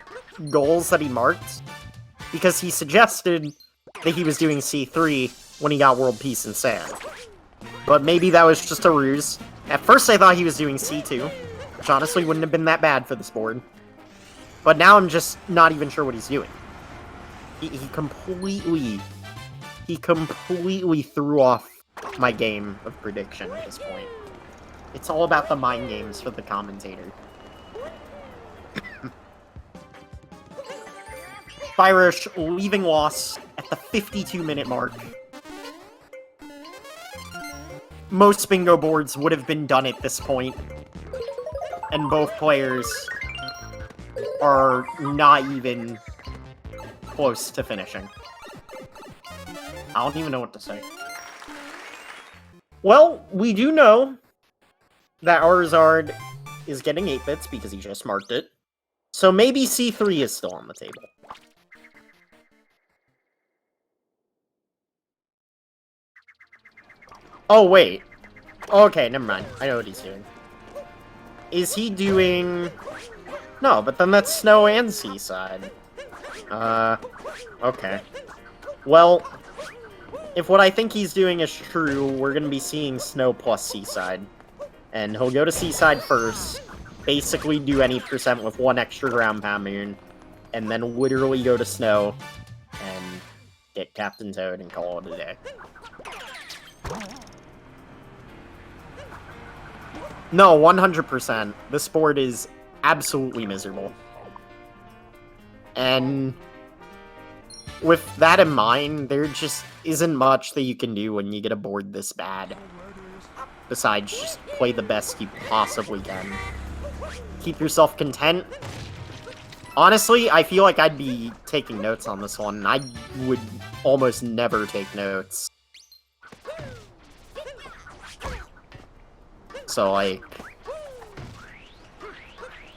goals that he marked, because he suggested that he was doing C3 when he got World Peace and Sand. But maybe that was just a ruse. At first I thought he was doing C2, which honestly wouldn't have been that bad for this board. But now I'm just not even sure what he's doing. He completely threw off my game of prediction at this point. It's all about the mind games for the commentator. Spyrosh leaving loss at the 52-minute mark. Most bingo boards would have been done at this point, and both players are not even close to finishing. I don't even know what to say. Well, we do know that Aruzard is getting 8 bits because he just marked it. So maybe C3 is still on the table. Oh, wait. Okay, never mind. I know what he's doing. Is he doing... No, but then that's Snow and Seaside. Okay. Well, if what I think he's doing is true, we're gonna be seeing Snow plus Seaside. And he'll go to Seaside first, basically do any percent with 1 extra ground pound moon, and then literally go to Snow and get Captain Toad and call it a day. No, 100%. This board is absolutely miserable. And with that in mind, there just isn't much that you can do when you get a board this bad. Besides, just play the best you possibly can. Keep yourself content. Honestly, I feel like I'd be taking notes on this one. I would almost never take notes. So, like,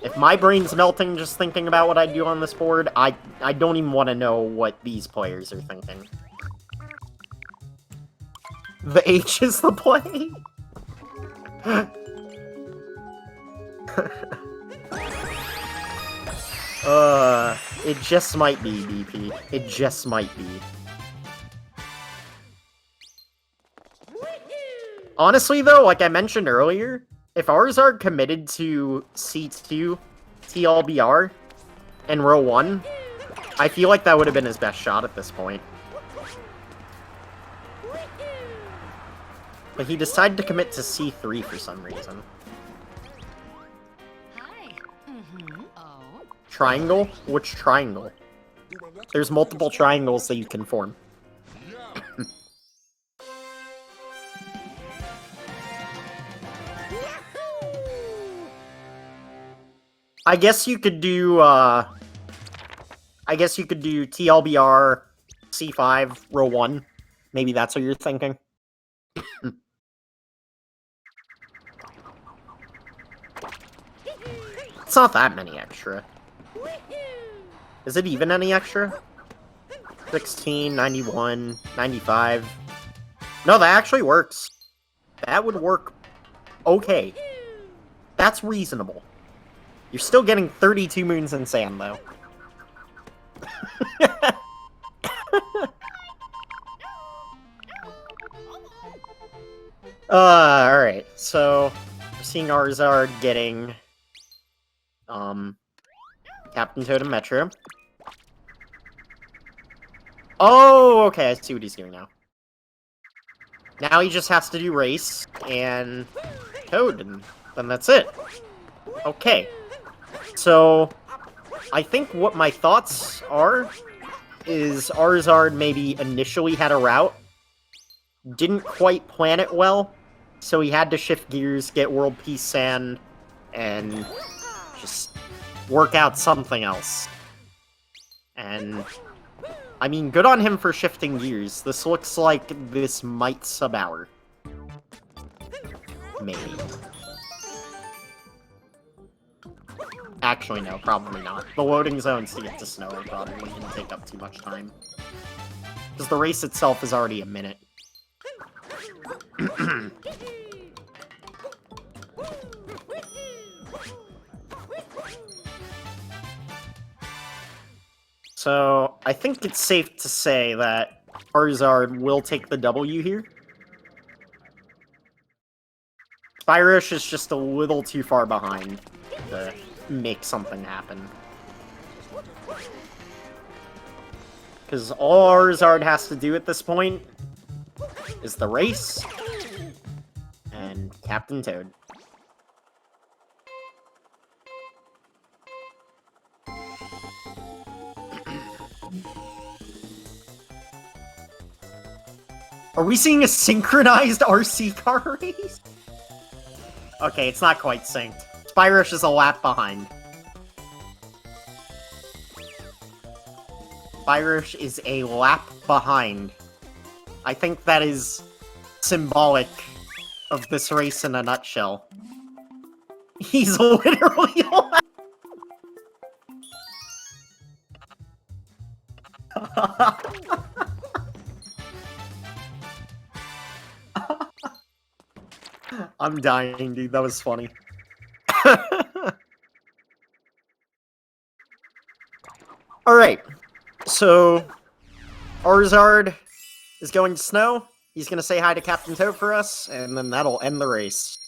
if my brain's melting just thinking about what I do on this board, I don't even want to know what these players are thinking. The H is the play? It just might be, BP. It just might be. Honestly, though, like I mentioned earlier, if Aruzard committed to C2 TLBR in row 1, I feel like that would have been his best shot at this point. But he decided to commit to C3 for some reason. Triangle? Which triangle? There's multiple triangles that you can form. I guess you could do TLBR C5 row 1. Maybe that's what you're thinking. It's not that many extra. Is it even any extra? 16, 91, 95. No, that actually works. That would work okay. That's reasonable. You're still getting 32 moons in sand, though. Alright, so we're seeing Aruzard getting Captain Toad and Metro. Oh, okay, I see what he's doing now. Now he just has to do Race and Toad, and then that's it. Okay. So, I think what my thoughts are is Aruzard maybe initially had a route, didn't quite plan it well, so he had to shift gears, get World Peace Sand, and just work out something else. And, I mean, good on him for shifting gears. This looks like this might sub-hour. Maybe. Actually, no, probably not. The loading zones to get to snow are probably going to take up too much time. Because the race itself is already a minute. So, I think it's safe to say that Aruzard will take the W here. Spyrosh is just a little too far behind to make something happen. Because all Aruzard has to do at this point is the race and Captain Toad. Are we seeing a synchronized RC car race? Okay, it's not quite synced. Spyrosh is a lap behind. Spyrosh is a lap behind. I think that is symbolic of this race in a nutshell. He's literally a lap. I'm dying, dude. That was funny. Alright. So, Aruzard is going to snow. He's going to say hi to Captain Toad for us, and then that'll end the race.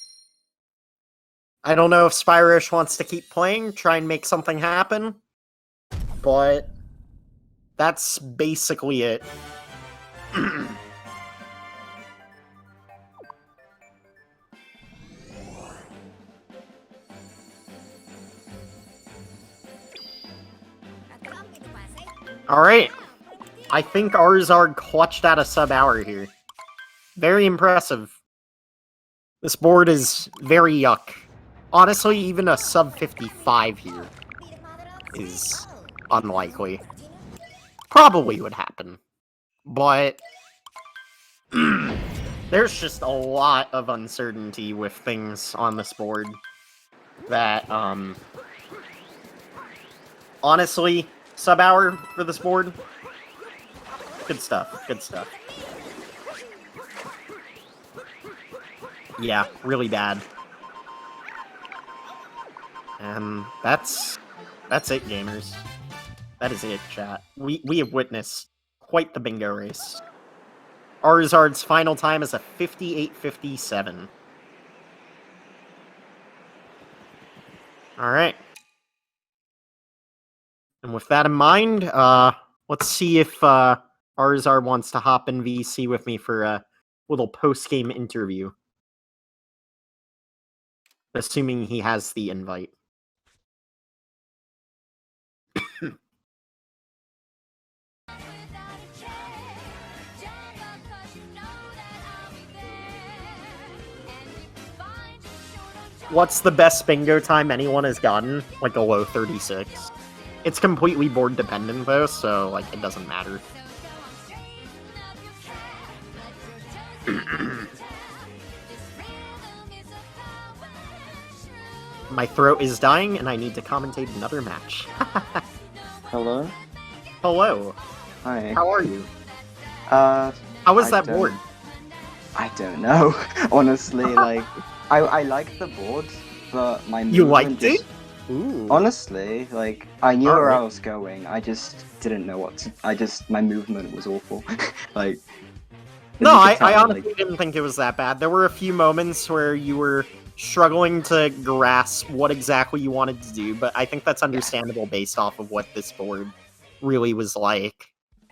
I don't know if Spyrosh wants to keep playing, try and make something happen, but that's basically it. Alright. I think Aruzard clutched out a sub-hour here. Very impressive. This board is very yuck. Honestly, even a sub-55 here is unlikely. Probably would happen. But there's just a lot of uncertainty with things on this board that, honestly, sub-hour for this board. Good stuff, good stuff. Yeah, really bad. And that's it, gamers. That is it, chat. We have witnessed quite the bingo race. Aruzard's final time is a 58:57. Alright. And with that in mind, let's see if Aruzard wants to hop in VC with me for a little post-game interview. Assuming he has the invite. What's the best bingo time anyone has gotten? Like a low 36. It's completely board dependent though, so like it doesn't matter. My throat is dying, and I need to commentate another match. Hello? Hello. Hi. How are you? Uh, How was I that don't- board? I don't know. Honestly, like, I like the board, but my You movement liked it? just... Ooh. Honestly, like, I knew where I Alright. was going, I just didn't know what to... my movement was awful. Like... 'cause No, you I could tell, honestly didn't think it was that bad. There were a few moments where you were struggling to grasp what exactly you wanted to do, but I think that's understandable based off of what this board really was like.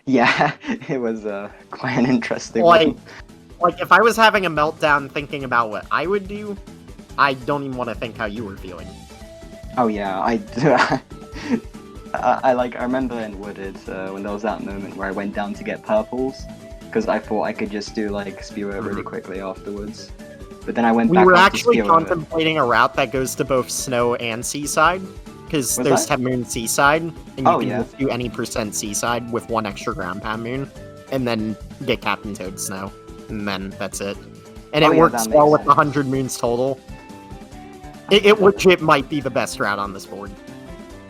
Yeah, it was quite an interesting Like, one. like if I was having a meltdown thinking about what I would do, I don't even want to think how you were feeling. Oh yeah, I remember in Wooded when there was that moment where I went down to get purples because I thought I could just do like Spewer really quickly afterwards. But then I went We back were up actually to Spewer. contemplating a route that goes to both Snow and Seaside, because Was there's that? 10 Moon Seaside, and you Oh, can yeah. just do any percent Seaside with one extra ground pound moon, and then get Captain Toad Snow, and then that's it. And Oh, it yeah, works that well makes with sense. 100 moons total. It legit might be the best route on this board.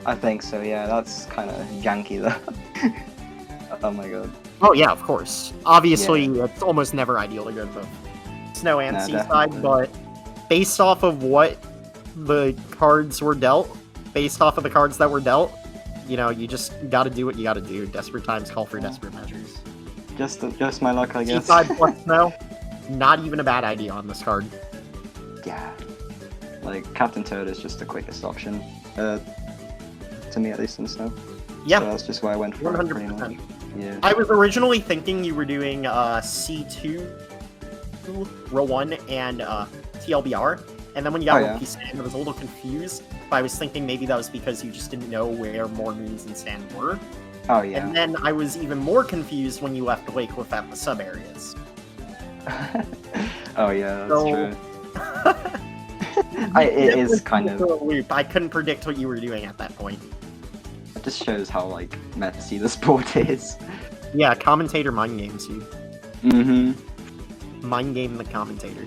I think so, yeah, that's kind of janky though. Oh my god. Oh yeah, of course. Obviously, it's almost never ideal to go to both Snow and No, Seaside, definitely. but based off of what the cards were dealt, based off of the cards that were dealt, you know, you just gotta do what you gotta do. Desperate times call for desperate measures. Just my luck, I guess. Seaside plus Snow, not even a bad idea on this card. Yeah. Like, Captain Toad is just the quickest option. To me, at least in Snow. Yeah, So that's just why I went for it, pretty 100%. much. Yeah. I was originally thinking you were doing C2, row 1, and TLBR, and then when you got Oh, row yeah. P stand, I was a little confused, but I was thinking maybe that was because you just didn't know where more moons and stand were. Oh yeah. And then I was even more confused when you left Lake without the sub areas. Oh yeah, that's So- true. It is kind of... a loop. I couldn't predict what you were doing at that point. It just shows how, like, messy the sport is. Yeah, commentator mind games you. Mm-hmm. Mind game the commentator.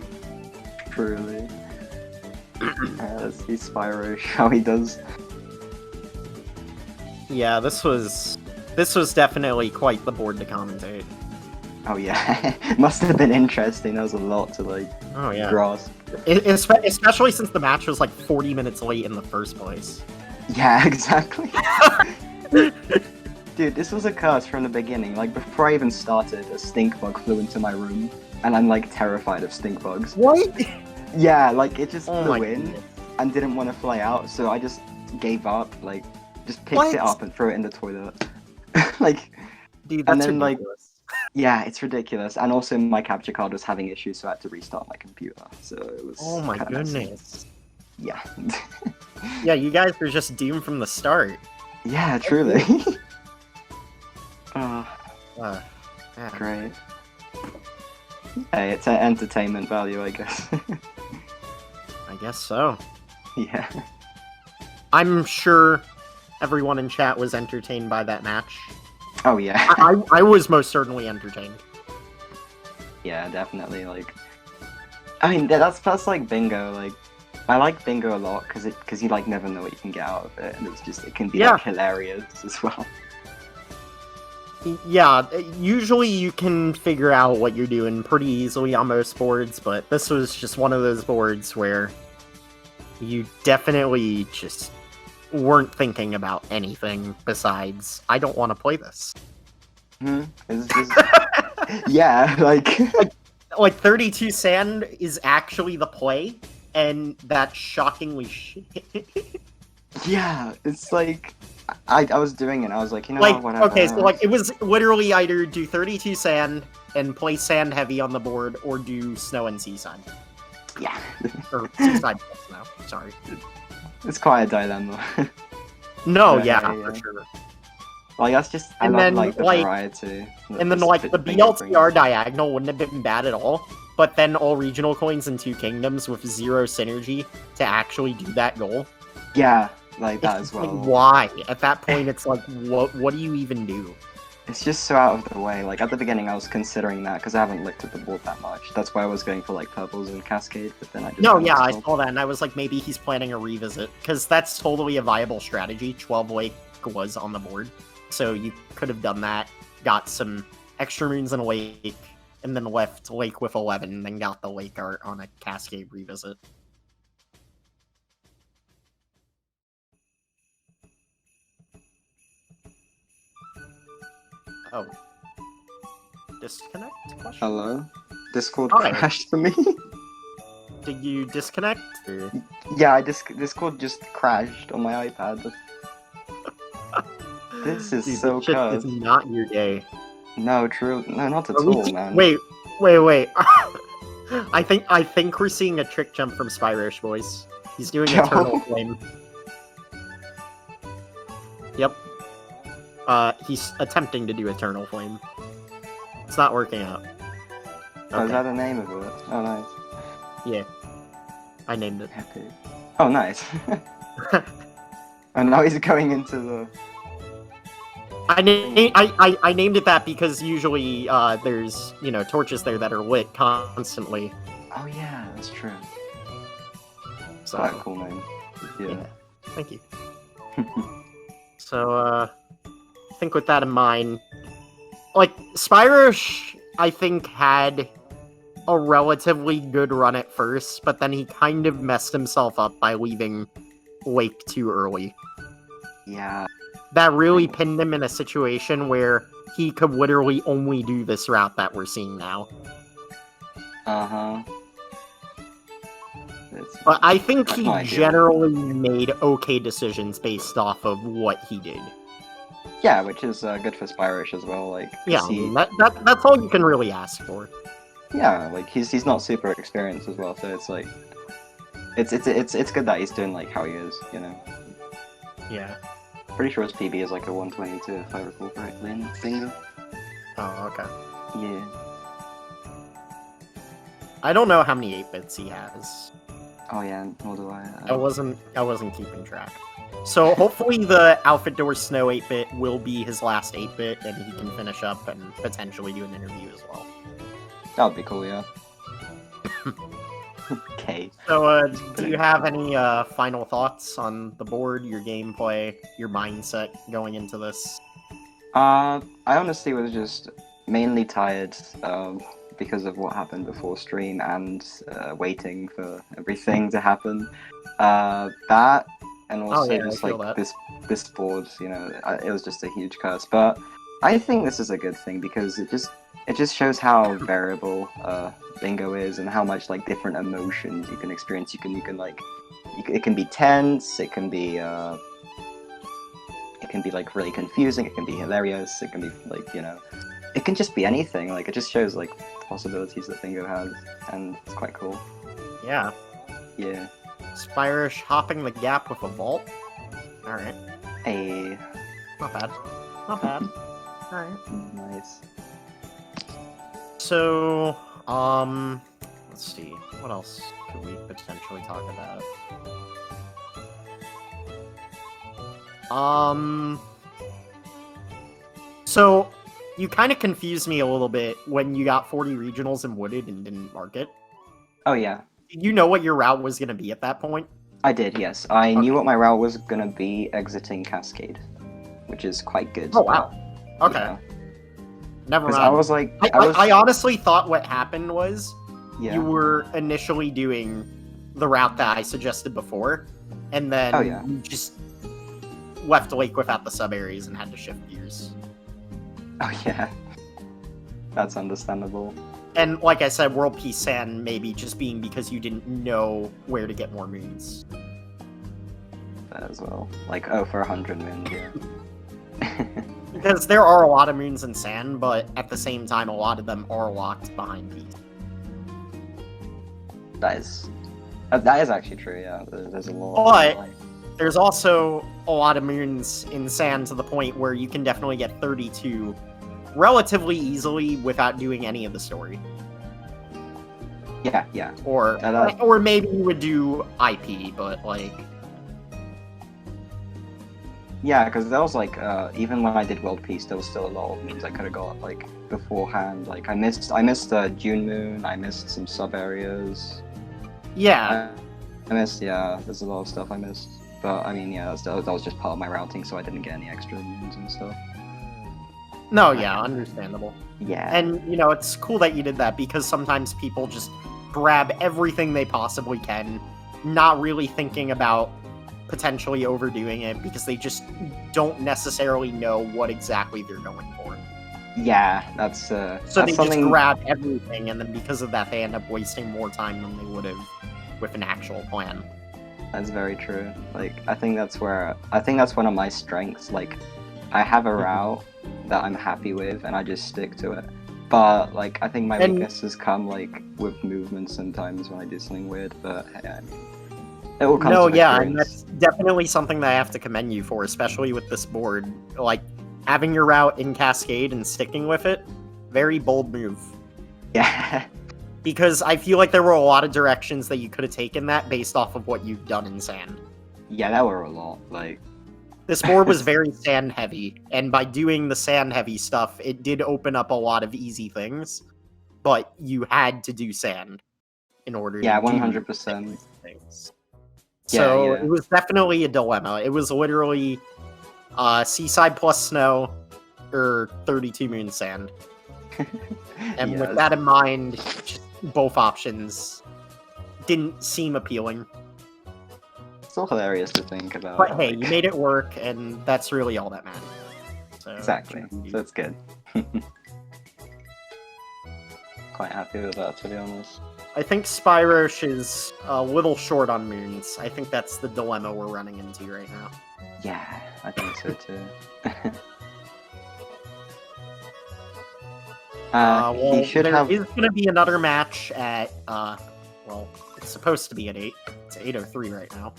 Truly. Let's see Spyrosh, how he does. Yeah, this was definitely quite the board to commentate. Oh yeah, must have been interesting. There was a lot to, like, Oh yeah. grasp. Especially since the match was like 40 minutes late in the first place. Yeah, exactly. Dude, this was a curse from the beginning. Like, before I even started, a stink bug flew into my room, and I'm, like, terrified of stink bugs. What? Yeah, like, it just Oh flew my in, goodness. and didn't want to fly out, so I just gave up, like, just picked What? it up and threw it in the toilet. Like, Dude, And that's then, like, ridiculous. yeah, it's ridiculous. And also, my capture card was having issues, so I had to restart my computer. So it was. Oh my kinda messy. goodness. Yeah. Yeah, you guys were just doomed from the start. Yeah, truly. Yeah. Great. Hey, it's an entertainment value, I guess. I guess so. Yeah. I'm sure everyone in chat was entertained by that match. Oh yeah. I was most certainly entertained. Yeah, definitely. Like, I mean, that's like bingo. Like, I like bingo a lot because you like never know what you can get out of it, and it can be Yeah. like hilarious as well. Yeah, usually you can figure out what you're doing pretty easily on most boards, but this was just one of those boards where you definitely just weren't thinking about anything besides, I don't want to play this. Hmm. Yeah, like. Like, 32 sand is actually the play, and that's shockingly shit. Yeah, it's like I was doing it. And I was like, you know, Like, whatever. okay, so like it was literally either do 32 sand and play sand heavy on the board, or do snow and seaside. Yeah, Or seaside plus snow, sorry. it's quite a dilemma. No, Yeah, yeah, for yeah. sure. Like that's just I And love then, like the like- variety. And then like the BLTR diagonal wouldn't have been bad at all, but then all regional coins in Two Kingdoms with 0 synergy to actually do that goal. Yeah, like that It's as just well. like, why? At that point, it's like, what do you even do? It's just so out of the way. Like, at the beginning, I was considering that because I haven't looked at the board that much. That's why I was going for, like, purples and Cascade, but then I just... No, yeah, I saw that, and I was like, maybe he's planning a revisit, because that's totally a viable strategy. 12 Lake was on the board, so you could have done that, got some extra moons in a Lake, and then left Lake with 11, and then got the Lake art on a Cascade revisit. Oh. Disconnect? Question? Hello? Discord Hi. crashed for me? Did you disconnect? Or... Yeah, Discord just crashed on my iPad. This is Dude, so this shit cursed. is not your day. No, true. No, not at Are we all, man. Wait. I think we're seeing a trick jump from Spyrosh, boys. He's doing Yo. Eternal Flame. Yep. He's attempting to do Eternal Flame. It's not working out. Oh, is that the name of it? Oh, nice. Yeah. I named it. Epic. Oh, nice. And now he's going into the... I named it that because usually there's, torches there that are lit constantly. Oh, yeah, that's true. So, Quite a cool name. Yeah. Thank you. So, I think with that in mind, like, Spyrosh, I think, had a relatively good run at first, but then he kind of messed himself up by leaving Lake too early. Yeah. That really pinned him in a situation where he could literally only do this route that we're seeing now. Uh-huh. But I think he No idea. generally made okay decisions based off of what he did. Yeah, which is good for Spyrosh as well. Like, 'cause Yeah, I he, mean, that's all you can really ask for. yeah, like he's not super experienced as well, so it's like, it's good that he's doing like how he is, you know. Yeah. Pretty sure his PB is like a 122 if I recall correctly in Bingo. Oh, okay. Yeah. I don't know how many 8-bits he has. Oh yeah, nor do I. I wasn't keeping track. So hopefully the Outfit Door Snow 8-bit will be his last 8-bit, and he can finish up and potentially do an interview as well. That would be cool, yeah. Okay. So, do you have any final thoughts on the board, your gameplay, your mindset going into this? I honestly was just mainly tired because of what happened before stream and waiting for everything to happen. That and also yeah, just I feel like that. this board, you know, it was just a huge curse. But I think this is a good thing because it just shows how variable Bingo is and how much like different emotions you can experience. You can like it can be tense, it can be like really confusing, it can be hilarious, it can be like, you know, it can just be anything. Like it just shows like the possibilities that Bingo has, and it's quite cool. Yeah. Yeah. Spyrosh hopping the gap with a vault. Alright. Hey. Not bad. Not bad. Alright. Nice. So, let's see. What else could we potentially talk about? So, you kind of confused me a little bit when you got 40 regionals in Wooded and didn't mark it. Oh yeah. Did you know what your route was going to be at that point? I did, yes. I knew what my route was gonna be exiting Cascade, which is quite good. Oh, wow. Okay. Yeah. Never 'Cause mind. I was like, I honestly thought what happened was yeah. you were initially doing the route that I suggested before, and then Oh, yeah. you just left Lake without the sub areas and had to shift gears. Oh yeah. That's understandable. And like I said, World Peace Sand maybe just being because you didn't know where to get more moons. That as well. Like, oh, for 100 moons, yeah. Because there are a lot of moons in Sand, but at the same time, a lot of them are locked behind Peace. That is actually true, yeah. There's a lot. But there's also a lot of moons in Sand to the point where you can definitely get 32 relatively easily without doing any of the story. Yeah, yeah. Or maybe you would do IP, but like... Yeah, because there was like even when I did World Peace, there was still a lot of memes I could have got like beforehand. Like I missed June Moon, I missed some sub areas. Yeah. I missed, yeah. There's a lot of stuff I missed, but I mean, yeah, that was just part of my routing, so I didn't get any extra moons and stuff. No, yeah, understandable. Yeah. And, you know, it's cool that you did that because sometimes people just grab everything they possibly can, not really thinking about potentially overdoing it because they just don't necessarily know what exactly they're going for. Yeah, that's so that's they something... just grab everything, and then because of that, they end up wasting more time than they would have with an actual plan. That's very true. Like, I think that's one of my strengths. Like, I have a route that I'm happy with, and I just stick to it. But like, I think my weaknesses come like with movement sometimes when I do something weird. But yeah, I mean, it will come. No, to yeah, experience. and that's definitely something that I have to commend you for, especially with this board. Like, having your route in Cascade and sticking with it, very bold move. Yeah. Because I feel like there were a lot of directions that you could have taken that based off of what you've done in Sand. Yeah, that were a lot. Like, this board was very sand heavy, and by doing the sand heavy stuff, it did open up a lot of easy things, but you had to do sand in order to 100%. do things. So yeah. It was definitely a dilemma. It was literally Seaside plus Snow, or 32 Moon Sand. And with that in mind, just both options didn't seem appealing. It's still hilarious to think about. But hey, you made it work, and that's really all that matters. So, exactly. So it's good. Quite happy with that, to be honest. I think Spyrosh is a little short on moons. I think that's the dilemma we're running into right now. Yeah, I think so too. Well, he there is going to be another match at, well, it's supposed to be at 8. It's 8:03 right now.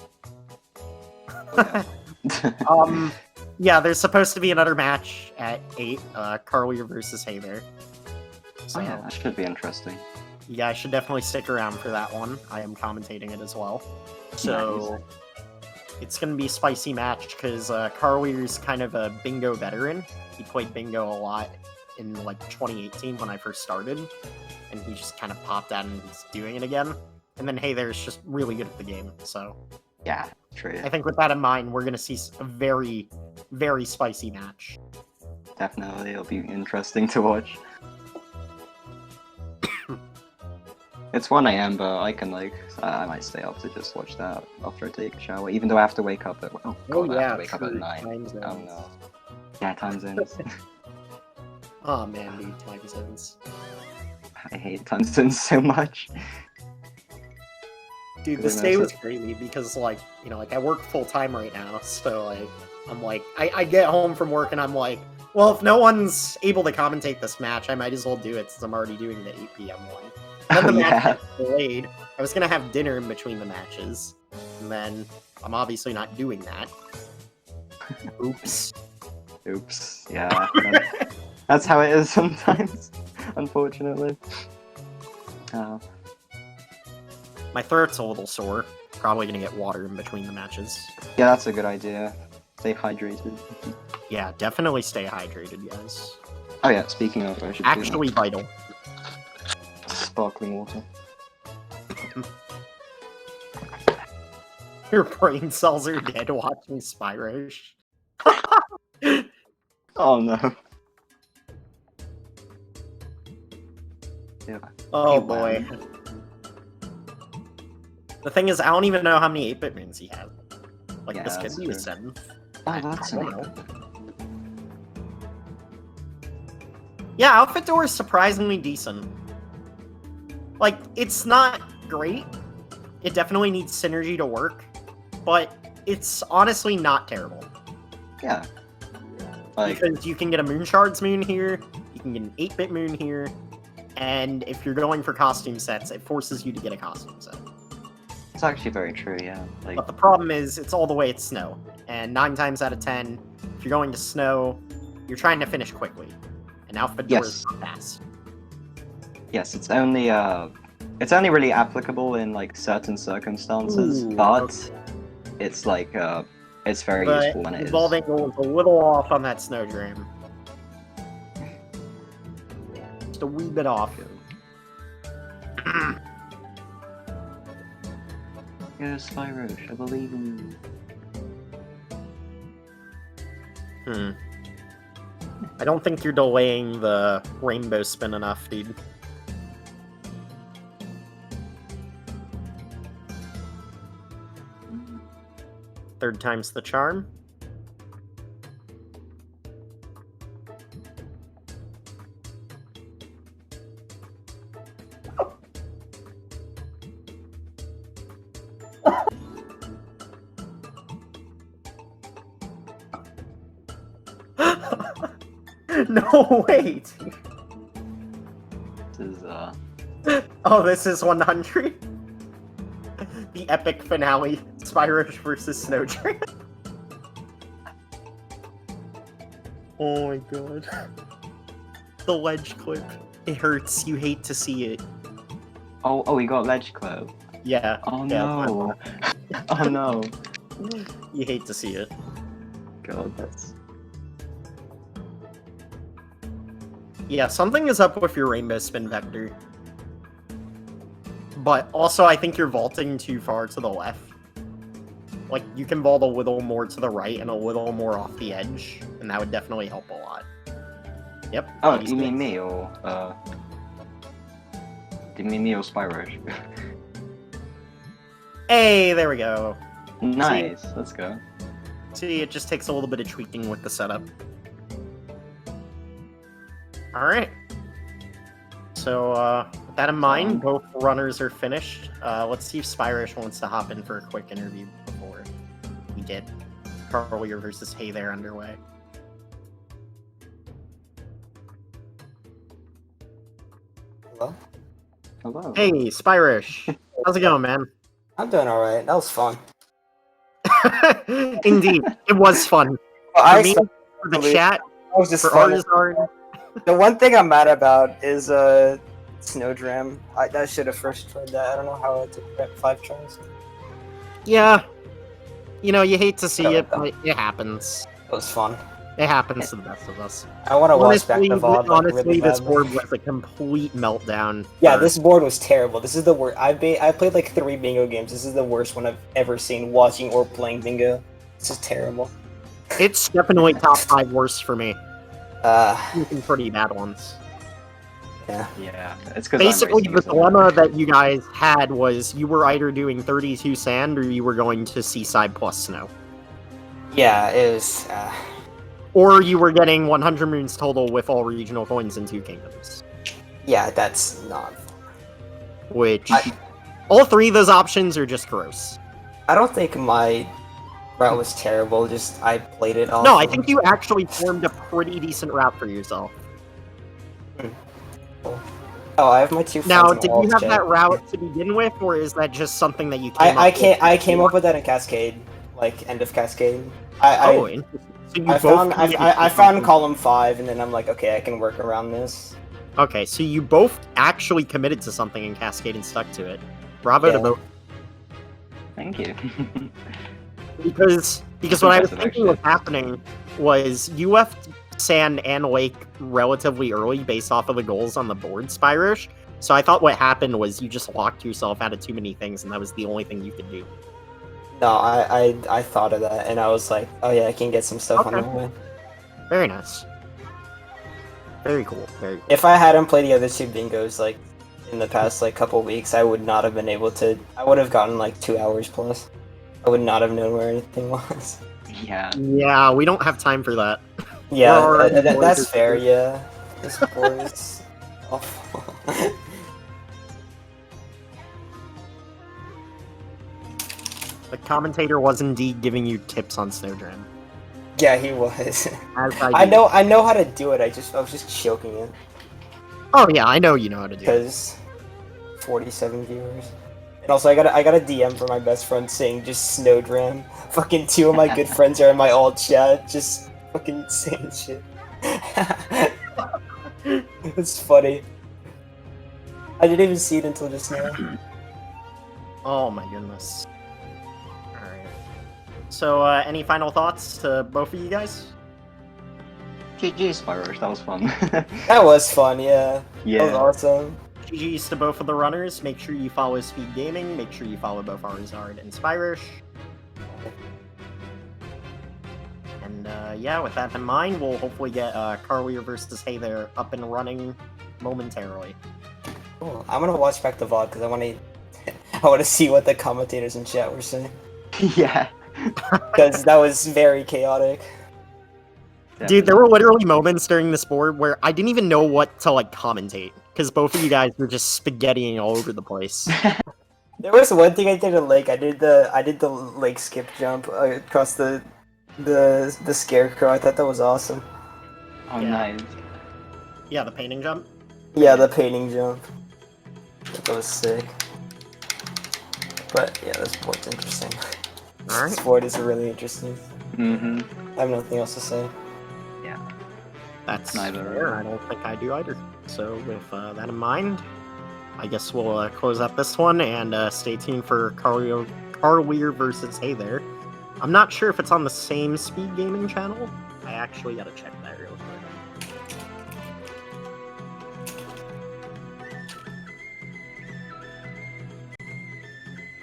Yeah, there's supposed to be another match at 8, Carly versus Hey There. So, yeah, that should be interesting. Yeah, I should definitely stick around for that one. I am commentating it as well. So, it's going to be a spicy match because Carlier's kind of a bingo veteran. He played bingo a lot in like 2018 when I first started, and he just kind of popped out and he's doing it again. And then Hey There's just really good at the game, so... Yeah, true. I think with that in mind, we're going to see a very, very spicy match. Definitely, it'll be interesting to watch. It's 1 AM, but I can, like, I might stay up to just watch that after I take a shower, even though I have to wake up at... Oh, God, I have to wake up at 9. Oh, no. Yeah, time zones. Oh, man, dude, time zones. I hate time zones so much. Dude, this day was crazy because, like, you know, like, I work full-time right now, so, like, I'm like, I get home from work and I'm like, well, if no one's able to commentate this match, I might as well do it since I'm already doing the 8 PM one. And then the match got delayed. I was gonna have dinner in between the matches, and then I'm obviously not doing that. Oops. Oops. Yeah. That's how it is sometimes, unfortunately. My throat's a little sore. Probably gonna get water in between the matches. Yeah, that's a good idea. Stay hydrated. Yeah, definitely stay hydrated, guys. Oh yeah, speaking of, I should actually vital. Sparkling water. Your brain cells are dead watching Spyrosh. Oh no. Yeah. Oh boy. The thing is, I don't even know how many 8-bit moons he has. Like, yeah, this could be the 7th. Oh, that's I don't know. Yeah, Outfit Door is surprisingly decent. Like, it's not great. It definitely needs synergy to work. But it's honestly not terrible. Yeah. Like... Because you can get a Moon Shards moon here, you can get an 8-bit moon here, and if you're going for costume sets, it forces you to get a costume set. It's actually very true, yeah. Like... But the problem is, it's all the way at Snow. And 9 times out of 10, if you're going to Snow, you're trying to finish quickly. And Outfit Door is fast. Yes, it's only really applicable in like certain circumstances, but it's like It's very But useful when it his is. ball angle was a little off on that snowdram. Just a wee bit off. Go Spyrosh, I believe in you. I don't think you're delaying the rainbow spin enough, dude. Third time's the charm. No, wait! This is, Oh, this is 100? The epic finale, Spyrosh versus Snowdram. Oh my god. The ledge clip. It hurts, you hate to see it. Oh, we got ledge club. Yeah. Oh yeah, no. Oh no. You hate to see it. God, that's... Yeah, something is up with your rainbow spin vector. But also, I think you're vaulting too far to the left. Like, you can vault a little more to the right and a little more off the edge, and that would definitely help a lot. Yep. Oh, you mean me, or, do you mean me or Spyrosh? Hey, there we go. Nice, let's go. See, it just takes a little bit of tweaking with the setup. Alright. So, with that in mind, both runners are finished. Let's see if Spyrosh wants to hop in for a quick interview before we get Carlier versus Hey There underway. Hello? Hello. Hey, Spyrosh. How's it going, man? I'm doing alright. That was fun. Indeed, it was fun. Well, For I me, expect- for the chat, that was just for fun. Aruzard. The one thing I'm mad about is Snowdram. I should have first tried that. I don't know how it took 5 tries. Yeah. You know, you hate to see Yeah, it, but it happens. It was fun. It happens to the best of us. I want to watch back the VOD. Honestly, really this badly. board was a complete meltdown. Yeah, for- this board was terrible. This is the worst. I played like 3 bingo games. This is the worst one I've ever seen watching or playing bingo. This is terrible. It's definitely top 5 worst for me. Some pretty bad ones. Yeah. Yeah, it's because Basically, the dilemma that you guys had was you were either doing 32 sand or you were going to Seaside plus snow. Yeah, it was. Or you were getting 100 moons total with all regional coins in 2 kingdoms. Yeah, that's not. Which, all 3 of those options are just gross. I don't think my route was terrible. Just I played it off. No, I think you actually formed a pretty decent route for yourself. Oh, I have my 2 friends. Now, in did all you have chat. that route to begin with, or is that just something that you came up with? I came up with that in Cascade, like end of Cascade. Interesting. So you I found column 5, and then I'm like, okay, I can work around this. Okay, so you both actually committed to something in Cascade and stuck to it. Bravo to Yeah. both. Thank you. Because what I was Impressive, thinking was happening was you left Sand and Lake relatively early based off of the goals on the board, Spyrosh. So I thought what happened was you just locked yourself out of too many things, and that was the only thing you could do. No, I thought of that, and I was like, oh yeah, I can get some stuff on Okay. my way. Very nice. Very cool. Very cool. If I hadn't played the other 2 bingos like in the past like couple weeks, I would not have been able to. I would have gotten like 2 hours plus. I would not have known where anything was. Yeah. Yeah, we don't have time for that. Yeah, We're already that's bored. fair. Yeah, this board is awful. The commentator was indeed giving you tips on Snowdram. Yeah, he was. As I know how to do it. I was just choking it Oh yeah, I know you know how to do it. because 47 viewers. And also, I got a DM from my best friend saying just Snowdram. Fucking 2 of my good friends are in my alt chat, just fucking saying shit. It's funny. I didn't even see it until just now. Oh my goodness. Alright. So, any final thoughts to both of you guys? GG Spyrosh, that was fun. That was fun, yeah. That was Yeah. awesome. GG's to both of the runners. Make sure you follow SpeedGaming. Make sure you follow both Aruzard and Spyrosh. And yeah, with that in mind, we'll hopefully get Carlier versus Hey There up and running momentarily. Cool. I'm gonna watch back the VOD because I want to see what the commentators in chat were saying. Yeah. Because that was very chaotic. Dude, there were literally moments during this board where I didn't even know what to like commentate because both of you guys were just spaghettiing all over the place. There was one thing I did at Lake. I did the lake skip jump across the scarecrow. I thought that was awesome. Oh, Yeah. nice. Yeah, the painting jump. Yeah, the painting jump. That was sick. But yeah, this board's interesting. All This right, board is really interesting. Mm-hmm. I have nothing else to say. that's Neither. fair. I don't think I do either. So with that in mind, I guess we'll close up this one and stay tuned for Carlier versus Hey There. I'm not sure if it's on the same Speed Gaming channel. I actually gotta check that real quick.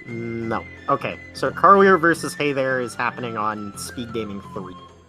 No. Okay, so Carlier versus Hey There is happening on Speed Gaming 3.